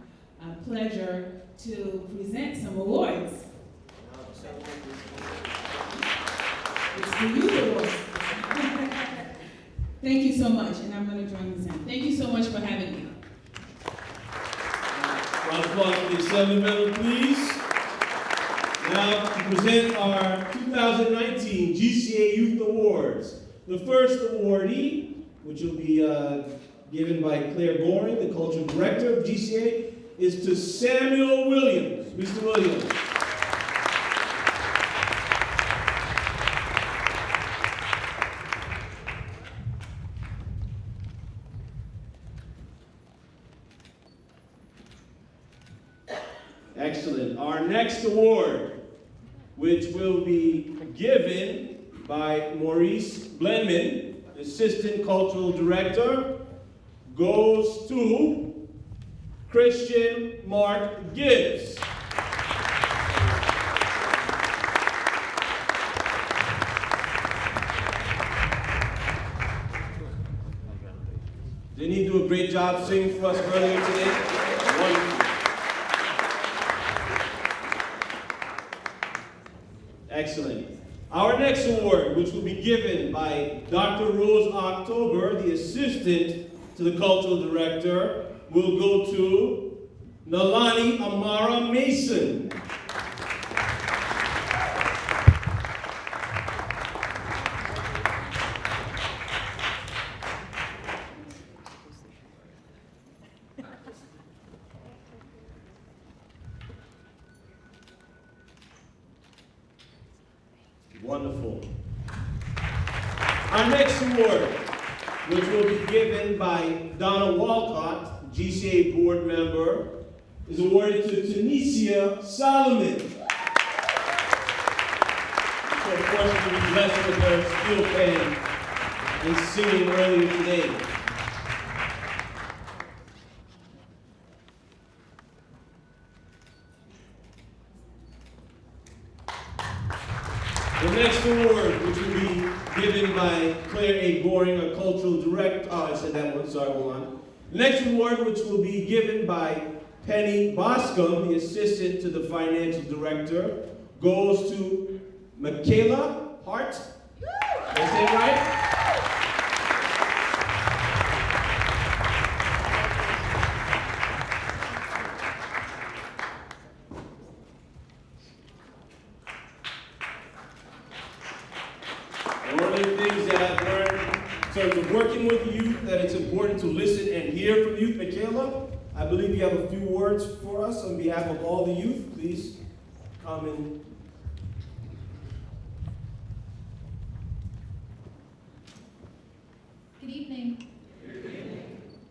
pleasure to present some awards. It's the Youth Awards. Thank you so much, and I'm going to join this in. Thank you so much for having me. Round of applause for the Assembly member, please. Now to present our 2019 GCA Youth Awards. The first awardee, which will be given by Claire Goring, the Cultural Director of GCA, is to Samuel Williams. Mr. Williams. Excellent. Our next award, which will be given by Maurice Blenman, Assistant Cultural Director, goes to Christian Mark Gibbs. Didn't he do a great job singing for us earlier today? Wonderful. Excellent. Our next award, which will be given by Dr. Rose October, the Assistant to the Cultural Director, will go to Nalani Amara Mason. Wonderful. Our next award, which will be given by Donna Walcott, GCA board member, is awarded to Tanisha Solomon. So of course we'll be blessed with her steel pen and singing earlier today. The next award, which will be given by Claire A. Goring, our cultural director. Oh, I said that one, sorry, hold on. The next award, which will be given by Penny Boscombe, the assistant to the financial director, goes to Michaela Hart. Did I say it right? And one of the things that I've learned in terms of working with youth, that it's important to listen and hear from youth. Michaela, I believe you have a few words for us on behalf of all the youth. Please come in. Good evening.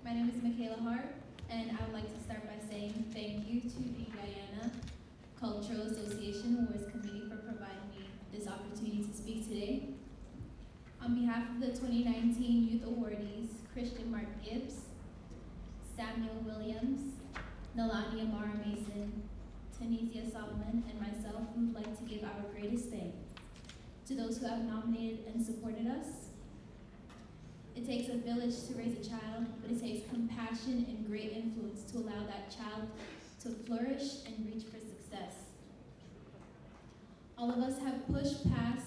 My name is Michaela Hart, and I would like to start by saying thank you to the Guyana Cultural Association Awards Committee for providing me this opportunity to speak today. On behalf of the 2019 Youth Awardees, Christian Mark Gibbs, Samuel Williams, Nalani Amara Mason, Tunisia Solomon, and myself, we would like to give our greatest thanks to those who have nominated and supported us. It takes a village to raise a child, but it takes compassion and great influence to allow that child to flourish and reach for success. All of us have pushed past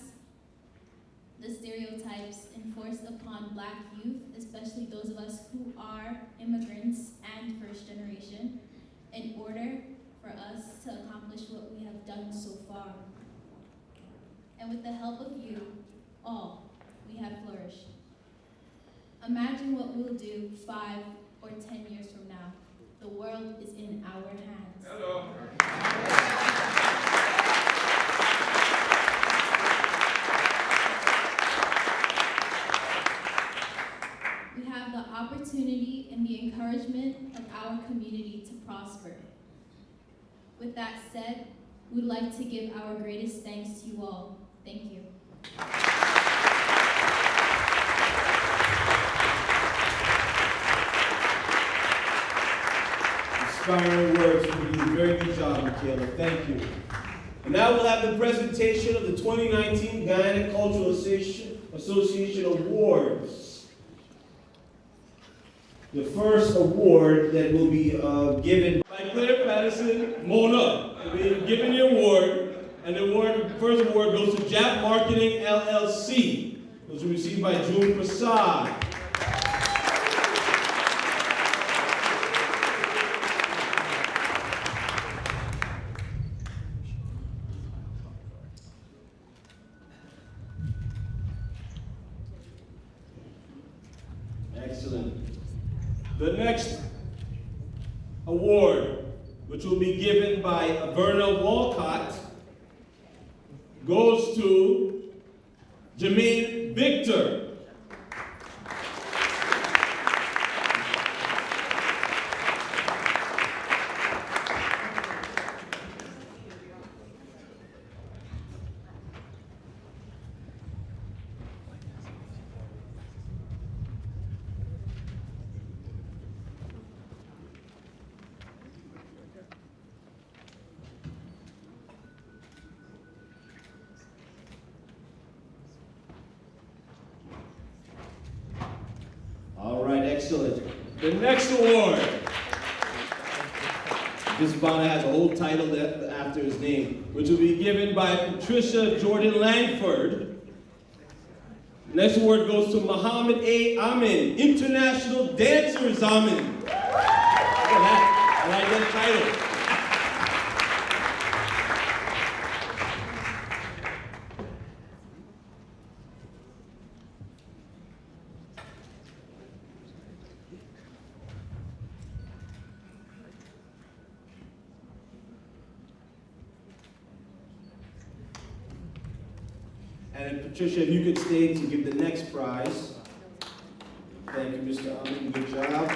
the stereotypes enforced upon Black youth, especially those of us who are immigrants and first generation, in order for us to accomplish what we have done so far. And with the help of you all, we have flourished. Imagine what we'll do 5 or 10 years from now. The world is in our hands. Hello. We have the opportunity and the encouragement of our community to prosper. With that said, we'd like to give our greatest thanks to you all. Thank you. Inspiring words from you. Very good job, Michaela. Thank you. And now we'll have the presentation of the 2019 Guyana Cultural Association Awards. The first award that will be given by Claire Patterson Mona. Will be given the award, and the first award goes to JAP Marketing LLC. It was received by June Prasad. Excellent. The next award, which will be given by Verna Walcott, goes to Jermaine Victor. All right, excellent. The next award. This Bonner has a whole title after his name, which will be given by Patricia Jordan Langford. The next award goes to Muhammad A. Amin, International Dancers Amin. Look at that. I like that title. And Patricia, if you could stay to give the next prize. Thank you, Mr. Amin. Good job.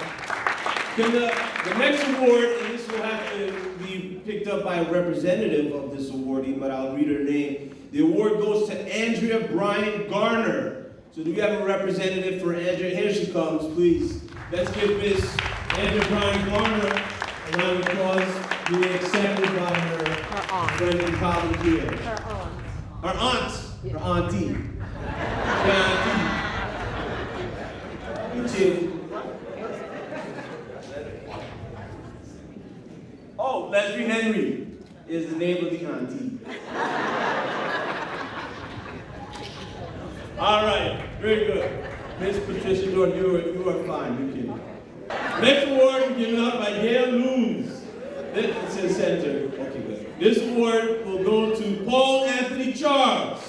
The next award, and this will have to be picked up by a representative of this awardee, but I'll read her name. The award goes to Andrea Bryan Garner. So do we have a representative for Andrea? Here she comes, please. Let's give Miss Andrea Bryan Garner a round of applause. Being accepted by her friend and colleague here. Her aunt. Her auntie. Her auntie. You too. Oh, Leslie Henry is the name of the auntie. All right, very good. Miss Patricia Jordan, you are fine, you can. Next award given out by Gail Loons. It's in center. Okay, good. This award will go to Paul Anthony Charles.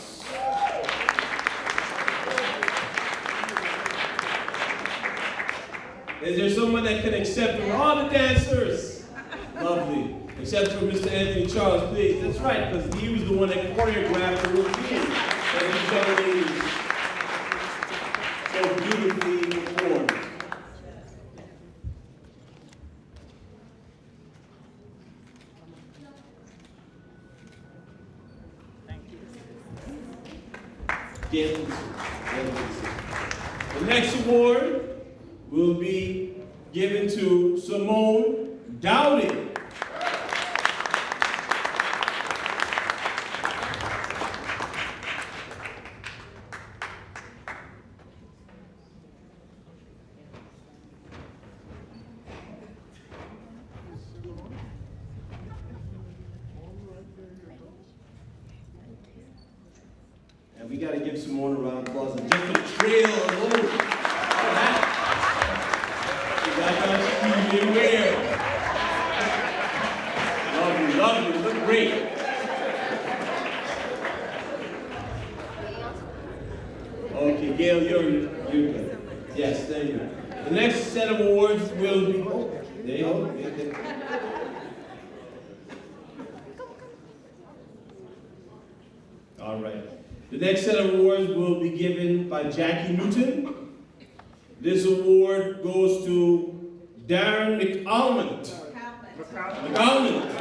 Is there someone that can accept from all the dancers? Lovely. Except for Mr. Anthony Charles, please. That's right, because he was the one that choreographed the routine that these young ladies so beautifully performed. The next award will be given to Simone Dowdy. And we got to give Simone a round of applause just for the trail alone. You got to wear. Lovely, lovely, look great. Okay, Gail, you're good. Yes, thank you. The next set of awards will be. Oh, there you go. All right. The next set of awards will be given by Jackie Newton. This award goes to Darren McAlmond. McAlmond.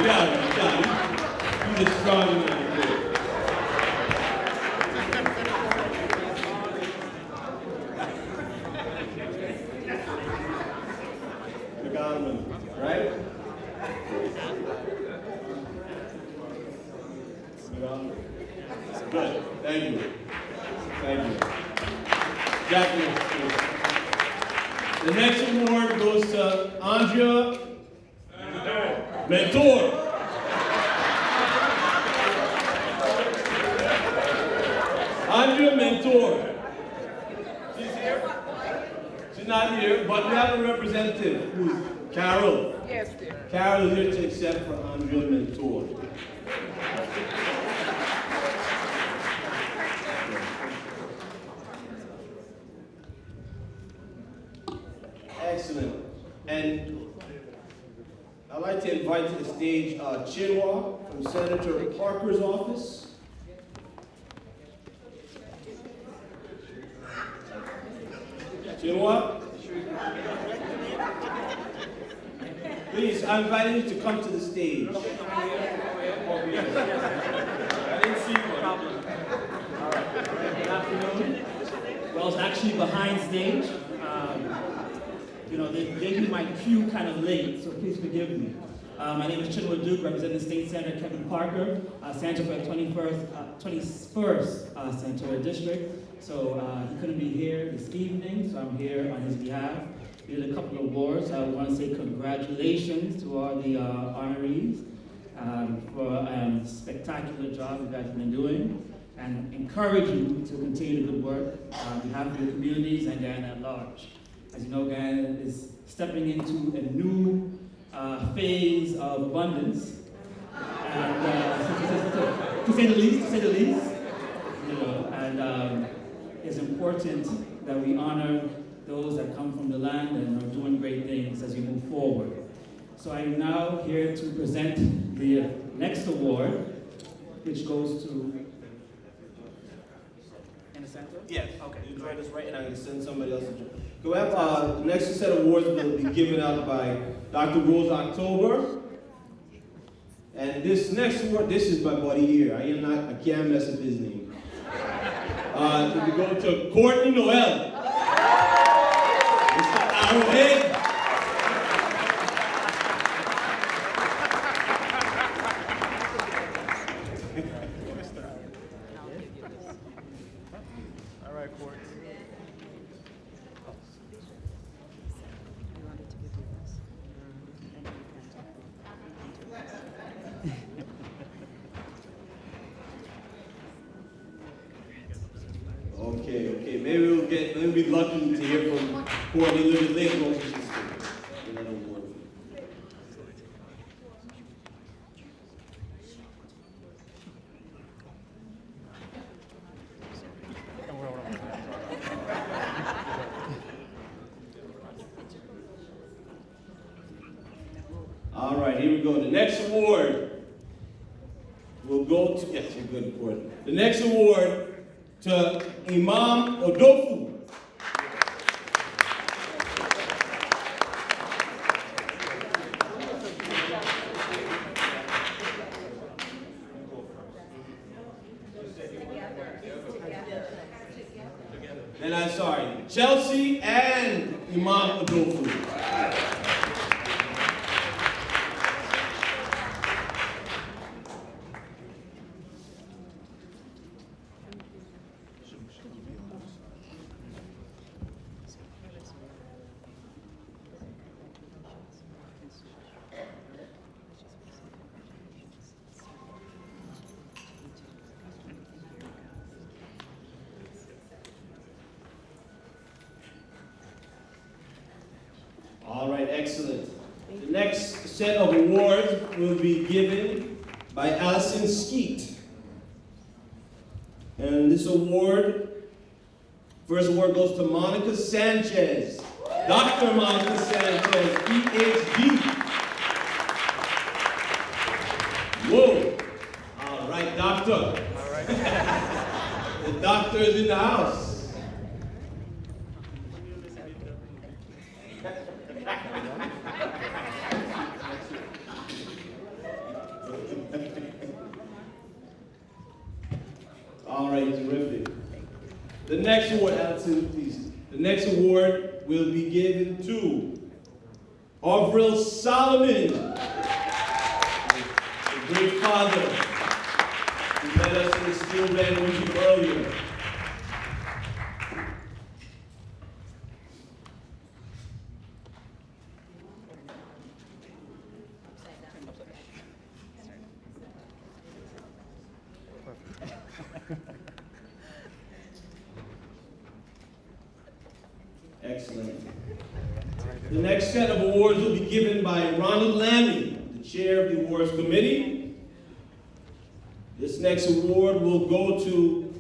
Yeah, he's a strong man. McAlmond, right? Good. Thank you. Thank you. Jackie. The next award goes to Andrea Mentor. Andrea Mentor. She's here? She's not here, but we have a representative who's Carol. Yes, dear. Carol is here to accept for Andrea Mentor. Excellent. And I'd like to invite to the stage Chinua from Senator Parker's office. Chinua? Please, I'm inviting you to come to the stage. I didn't see you. All right. Good afternoon. Well, it's actually behind stage. You know, they gave me my cue kind of late, so please forgive me. My name is Chinua Duke, representing State Senator Kevin Parker, Senator for the 21st Senatorial District. So he couldn't be here this evening, so I'm here on his behalf. We did a couple of awards. I want to say congratulations to all the honorees for a spectacular job you guys have been doing, and encourage you to continue the good work on behalf of your communities and Guyana at large. As you know, Guyana is stepping into a new phase of abundance, and to say the least, you know, and it's important that we honor those that come from the land and are doing great things as we move forward. So I am now here to present the next award, which goes to. In the center? Yes. Okay. You join us right, and I'm going to send somebody else to join. Go ahead. The next set of awards will be given out by Dr. Rose October. And this next award, this is my buddy here. I can't mess up his name. We go to Courtney Noel. Mr. Arrowhead. All right, Courtney. Okay, maybe we'll be lucky to hear from Courtney a little bit later on. Another award. All right, here we go. The next award will go to, yes, you're good for it. The next award to Imam Odofu. And I'm sorry, Chelsea and Imam Odofu. All right, excellent. The next set of awards will be given by Allison Skeet. And this award, first award goes to Monica Sanchez. Dr. Monica Sanchez, PhD. Whoa. All right, doctor. All right. The doctor is in the house. All right, terrific. The next award, Allison, please. The next award will be given to Avril Solomon, the great father who led us in the Steel Band music earlier. Excellent. The next set of awards will be given by Ronald Lammy, the chair of the awards committee. This next award will go to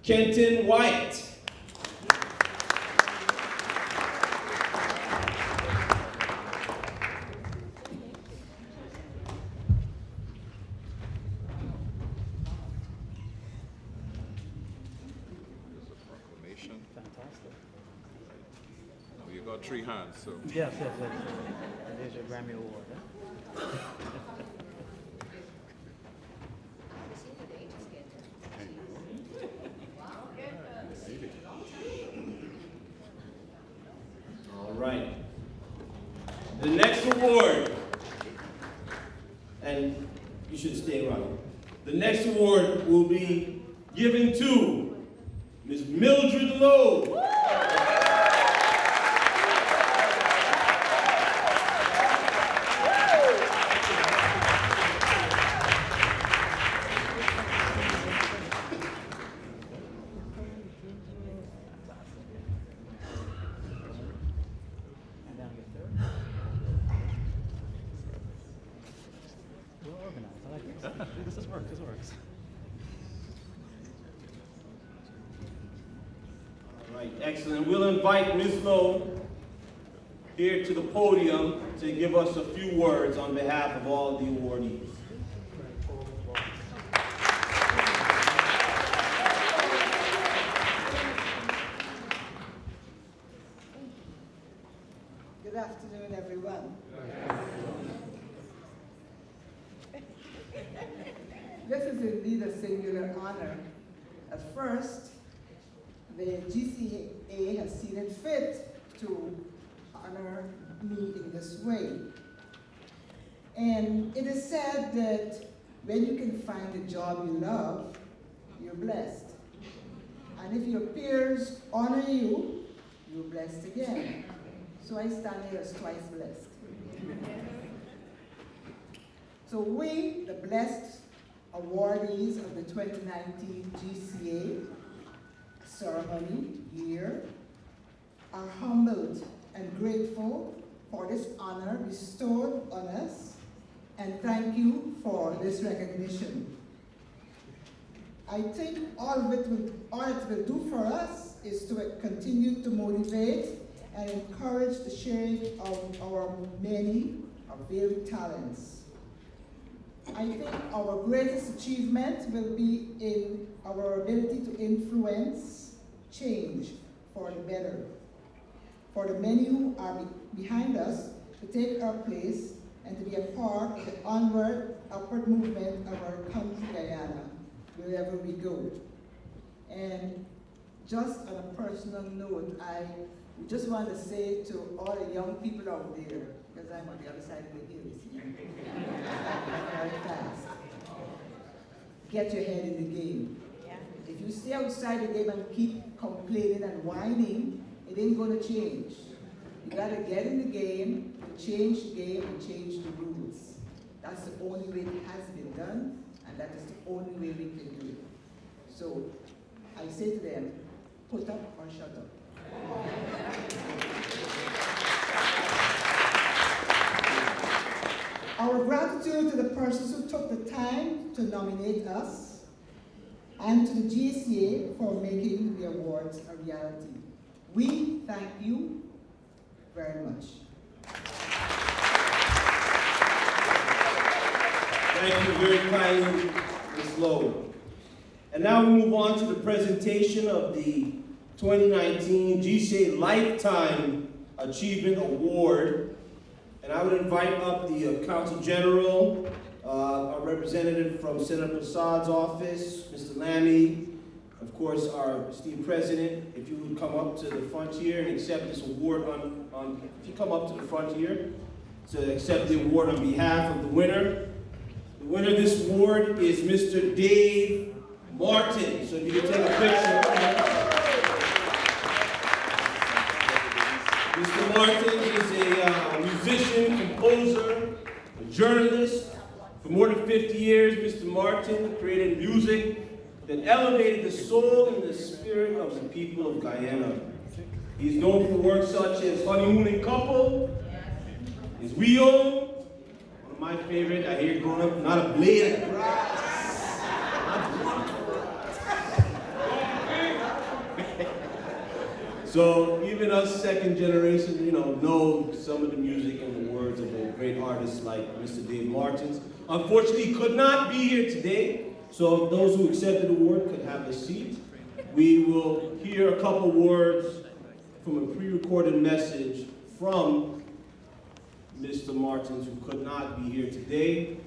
Kenton White. Fantastic. No, you got 3 hands, so. Yes. And there's your Grammy Award. All right. The next award, and you should stay around. The next award will be given to Ms. Mildred Lowe. Well organized. I like this. This works. All right, excellent. We'll invite Ms. Lowe here to the podium to give us a few words on behalf of all the awardees. Good afternoon, everyone. This is indeed a singular honor. At first, the GCA has seen it fit to honor me in this way. And it is said that when you can find a job you love, you're blessed. And if your peers honor you, you're blessed again. So I stand here as twice blessed. So we, the blessed awardees of the 2019 GCA, ceremony here are humbled and grateful for this honor bestowed on us, and thank you for this recognition. I think all it will do for us is to continue to motivate and encourage the sharing of our many, our varied talents. I think our greatest achievement will be in our ability to influence change for the better. For the many who are behind us to take our place and to be a part of the onward, upward movement of our country, Guyana, wherever we go. And just on a personal note, I just want to say to all the young people out there, because I'm on the other side of the hill, you see, very fast. Get your head in the game. If you stay outside the game and keep complaining and whining, it ain't going to change. You got to get in the game, change the game, and change the rules. That's the only way it has been done, and that is the only way we can do it. So I say to them, put up or shut up. Our gratitude to the persons who took the time to nominate us, and to the GCA for making the awards a reality. We thank you very much. Thank you very kindly, Ms. Lowe. And now we move on to the presentation of the 2019 GCA Lifetime Achievement Award. And I would invite up the Counsel General, our representative from Senator Prasad's office, Mr. Lammy, of course, our esteemed president. If you would come up to the front here and accept this award if you come up to the front here to accept the award on behalf of the winner. The winner of this award is Mr. Dave Martin. So if you can take a picture. Mr. Martin is a musician, composer, a journalist. For more than 50 years, Mr. Martin created music that elevated the soul and the spirit of the people of Guyana. He's known for works such as Honeymooning Couple, Is We Own, one of my favorite, I hear growing up, Not a Blade of Grass. So even us second generation, know some of the music and the words of a great artists like Mr. Dave Martin. Unfortunately, he could not be here today, so if those who accepted the award could have a seat. We will hear a couple words from a pre-recorded message from Mr. Martins, who could not be here today.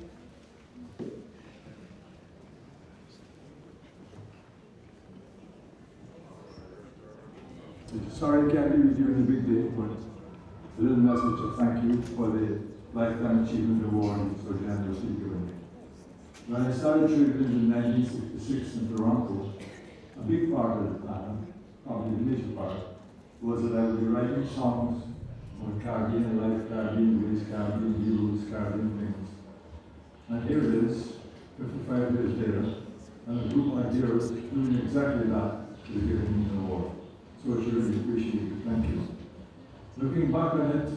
Sorry I can't be with you in the big day, but a little message of thank you for the Lifetime Achievement Award you so generously given me. When I started training in 1966 in Toronto, a big part of the plan, probably the major part, was that I would be writing songs on Caribbean life, Caribbean ways, Caribbean heroes, Caribbean things. And here it is, 55 years later, and a group like yours doing exactly that is giving me an award. So it's really appreciated. Thank you. Looking back on it,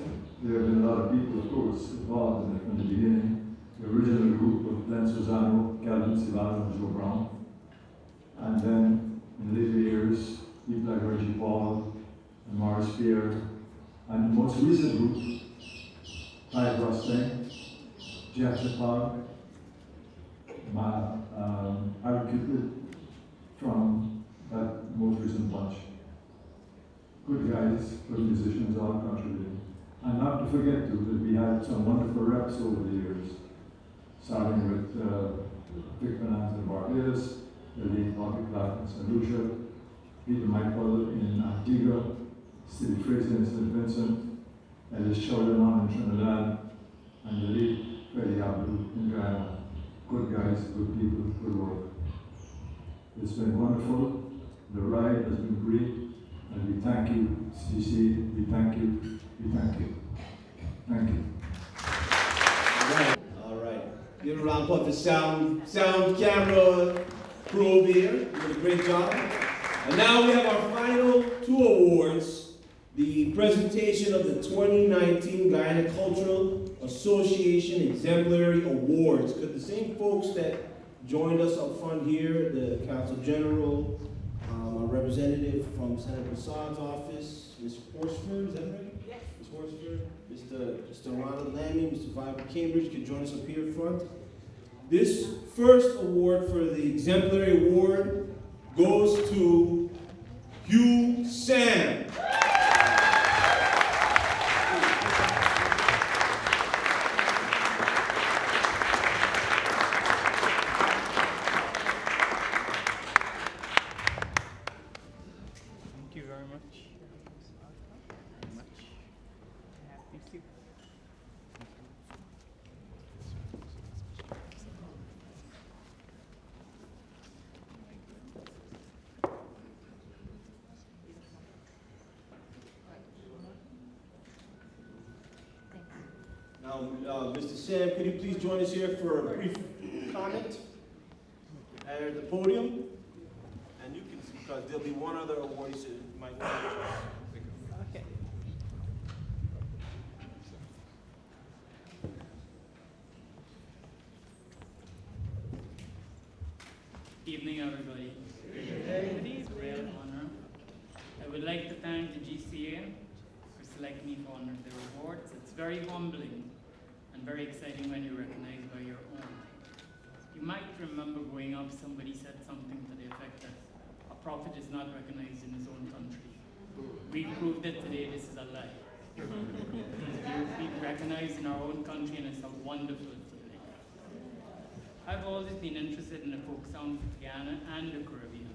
there have been a lot of people, of course, involved in it from the beginning. The original group of Glenn Susano, Calvin Silvano, and Joe Brown. And then, in later years, people like Reggie Paul and Morris Spear. And the most recent group, Clive Rostang, Jeff Chapal, Harry Cupid, from that most recent bunch. Good guys, good musicians, all contributing. And not to forget too, that we had some wonderful reps over the years, starting with Vic Fernandez in Barbados, the late Bobby Clark in St. Lucia, Peter Michael in Antigua, Stevie Fraser in St. Vincent, Ellis Chaudenon in Trinidad, and the late Freddie Abdul in Guyana. Good guys, good people, good work. It's been wonderful. The ride has been great. And we thank you, CC, we thank you, we thank you. Thank you. All right. Give a round of applause for sound camera crew over here. You did a great job. And now we have our final two awards, the presentation of the 2019 Guyana Cultural Association Exemplary Awards. Could the same folks that joined us up front here, the Council General, our representative from Senator Assad's office, Ms. Horsford, is that right? Yes. Ms. Horsford, Mr. Ronald Lammy, Mr. Viber Cambridge could join us up here front. This first award for the Exemplary Award goes to Hugh Sam. Thank you very much. Thank you. Now, Mr. Sam, could you please join us here for a brief comment at the podium? And you can, because there'll be one other awardee, so you might want to. Okay. Evening, everybody. It's a real honor. I would like to thank the GCA for selecting me for one of their awards. It's very humbling and very exciting when you're recognized by your own. You might remember growing up, somebody said something to the effect that a prophet is not recognized in his own country. We proved it today, this is a lie. We've been recognized in our own country, and it's a wonderful feeling. I've always been interested in the folk sounds of Guyana and the Caribbean.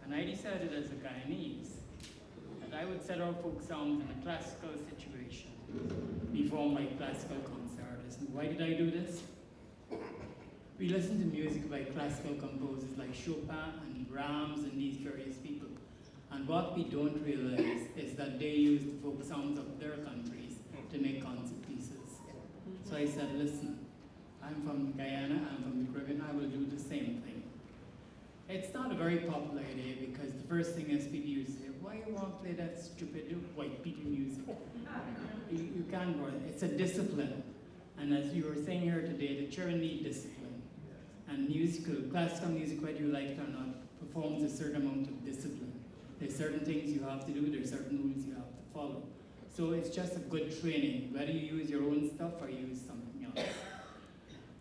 And I decided as a Guyanese that I would set our folk sounds in a classical situation before my classical concerts. And why did I do this? We listen to music by classical composers like Chopin and Brahms and these various people. And what we don't realize is that they use the folk sounds of their countries to make concert pieces. So I said, listen, I'm from Guyana, I'm from the Caribbean, I will do the same thing. It's not a very popular idea because the first thing is people used to say, why you want to play that stupid white people music? You can't go, it's a discipline. And as you were saying here today, the children need discipline. And musical, classical music, whether you like it or not, performs a certain amount of discipline. There's certain things you have to do, there's certain rules you have to follow. So it's just a good training, whether you use your own stuff or use something else.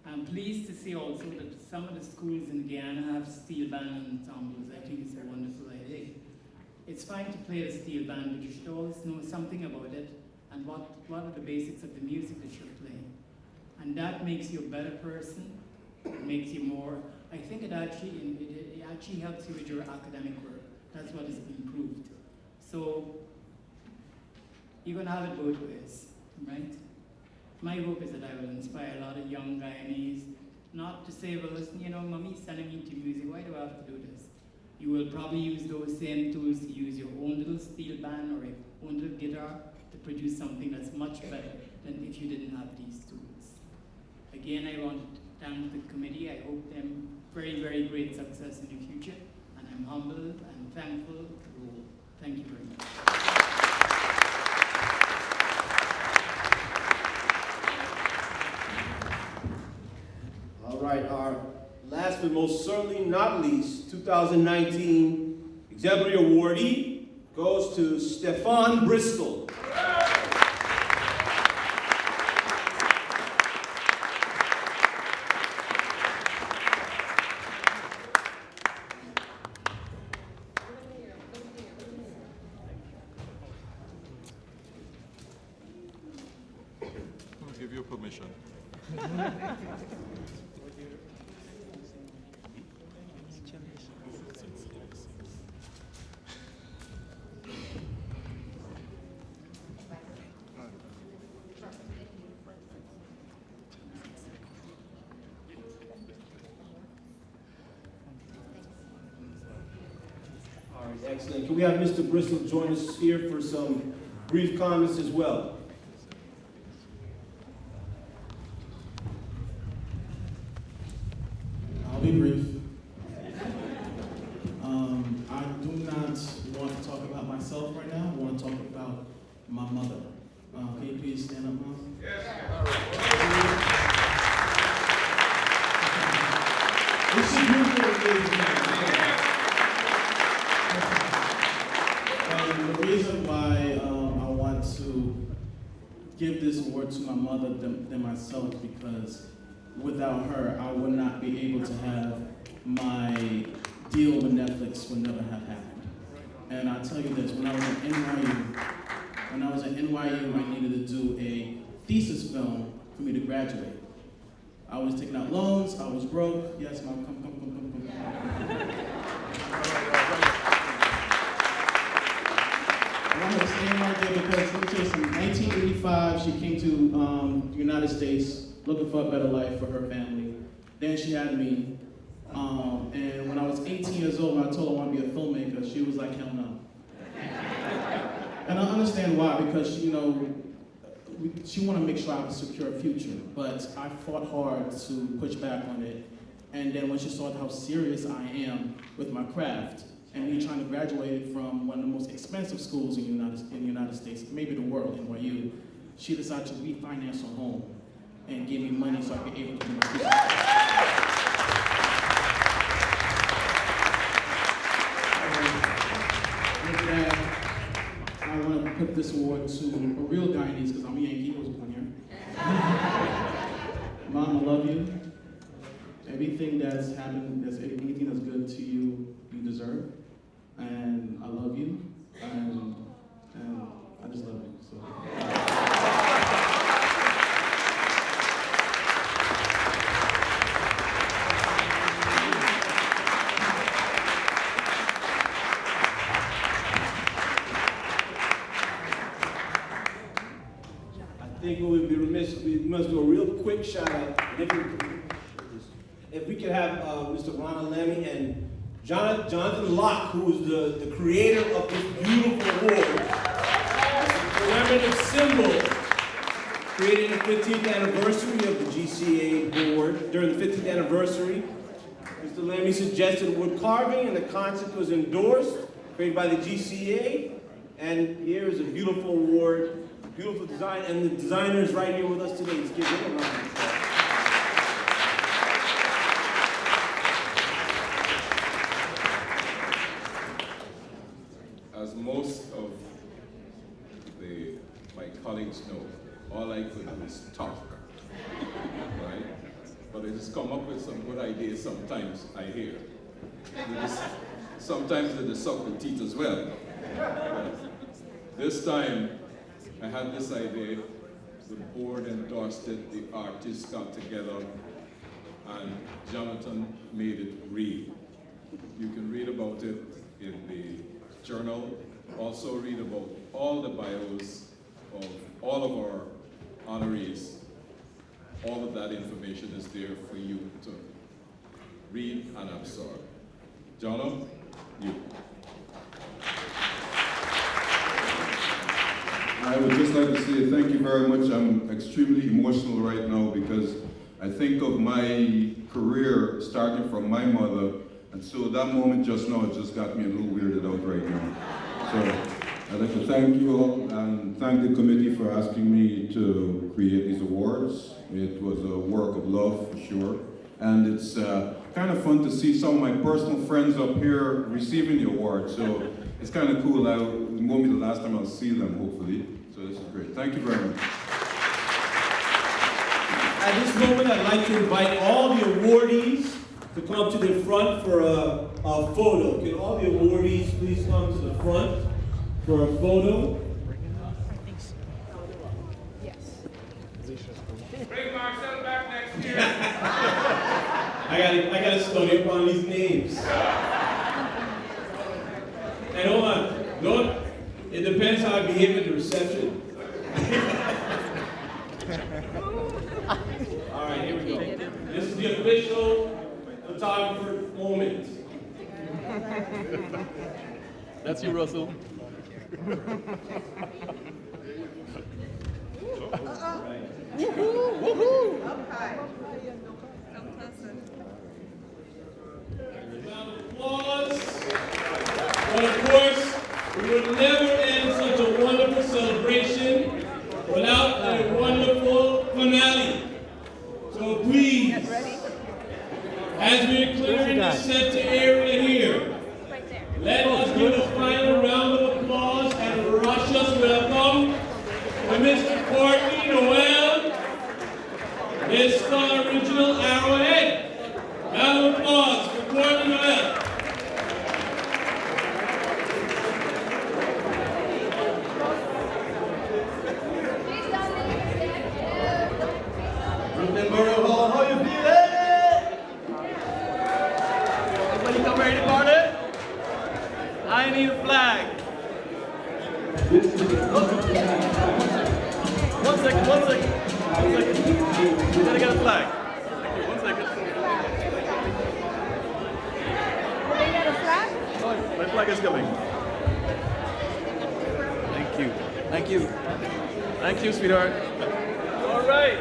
I'm pleased to see also that some of the schools in Guyana have steel band ensembles. I think it's a wonderful idea. It's fine to play the steel band, but you should always know something about it and what are the basics of the music that you're playing. And that makes you a better person, it makes you more, I think it actually helps you with your academic work. That's what has been proved. So, you're gonna have it both ways, right? My hope is that I will inspire a lot of young Guyanese not to say, well, listen, you know, mommy's sending me to music, why do I have to do this? You will probably use those same tools to use your own little steel band or your own little guitar to produce something that's much better than if you didn't have these tools. Again, I want to thank the committee. I hope them very, very great success in the future. And I'm humbled and thankful to all. Thank you very much. All right, our last but most certainly not least, 2019 Exemplary Awardee goes to Stefan Bristol. I'll give you permission. All right, excellent. Can we have Mr. Bristol join us here for some brief comments as well? I'll be brief. myself right now. I want to talk about my mother. Can you please stand up, Mom? Yes. It's a beautiful occasion. The reason why I want to give this award to my mother than myself, because without her, I would not be able to have my deal with Netflix would never have happened. And I'll tell you this, when I was at NYU, I needed to do a thesis film for me to graduate. I was taking out loans, I was broke. Yes, Mom, come. I want her to stand right there because, let me tell you something, in 1985, she came to the United States looking for a better life for her family. Then she had me. And when I was 18 years old, when I told her I wanted to be a filmmaker, she was like, hell no. And I understand why, because, you know, she wanted to make sure I have a secure future, but I fought hard to push back on it. And then when she saw how serious I am with my craft, and me trying to graduate from one of the most expensive schools in the United States, maybe the world, NYU, she decided to refinance her home and give me money so I could be able to do my business. With that, I want to put this award to a real Guyanese, because I'm a Yankee, who's on here. Mom, I love you. Everything that's happened, anything that's good to you, you deserve. And I love you. And I just love you. So. I think we would be remiss, we must do a real quick shout out. If we could have Mr. Ronald Lemmy and Jonathan Locke, who is the creator of this beautiful award, a commemorative symbol created the 15th anniversary of the GCA Award. During the 15th anniversary, Mr. Lemmy suggested wood carving, and the concept was endorsed, created by the GCA. And here is a beautiful award, beautiful design, and the designer is right here with us today. Let's give him a round of applause. As most of my colleagues know, all I could do is talk, right? But I just come up with some good ideas sometimes, I hear. Sometimes they suck the teeth as well. But this time, I had this idea, the board endorsed it, the artists got together, and Jonathan made it real. You can read about it in the journal. Also read about all the bios of all of our honorees. All of that information is there for you to read and absorb. Jono, you. I would just like to say thank you very much. I'm extremely emotional right now because I think of my career starting from my mother, and so that moment just now just got me a little weirded out right now. So I'd like to thank you all and thank the committee for asking me to create these awards. It was a work of love for sure. And it's kind of fun to see some of my personal friends up here receiving the award. So it's kind of cool. It won't be the last time I'll see them, hopefully. So this is great. Thank you very much. At this moment, I'd like to invite all the awardees to come to the front for a photo. Can all the awardees please come to the front for a photo? Yes. Bring Marcel back next year. I gotta study up on these names. And hold on, it depends how I behave at the reception. All right, here we go. This is the official photographer moment. That's you, Russell. Woohoo! Woohoo! Up high. Round of applause. But of course, we would never Mr. Courtney Noel, Mr. Original Arrowhead. Round of applause for Courtney Noel. Brooklyn Borough Hall, how you feeling? Everybody come ready to party? I need a flag. One second. We gotta get a flag. Thank you, 1 second. They got a flag? Oh, my flag is coming. Thank you, sweetheart. All right.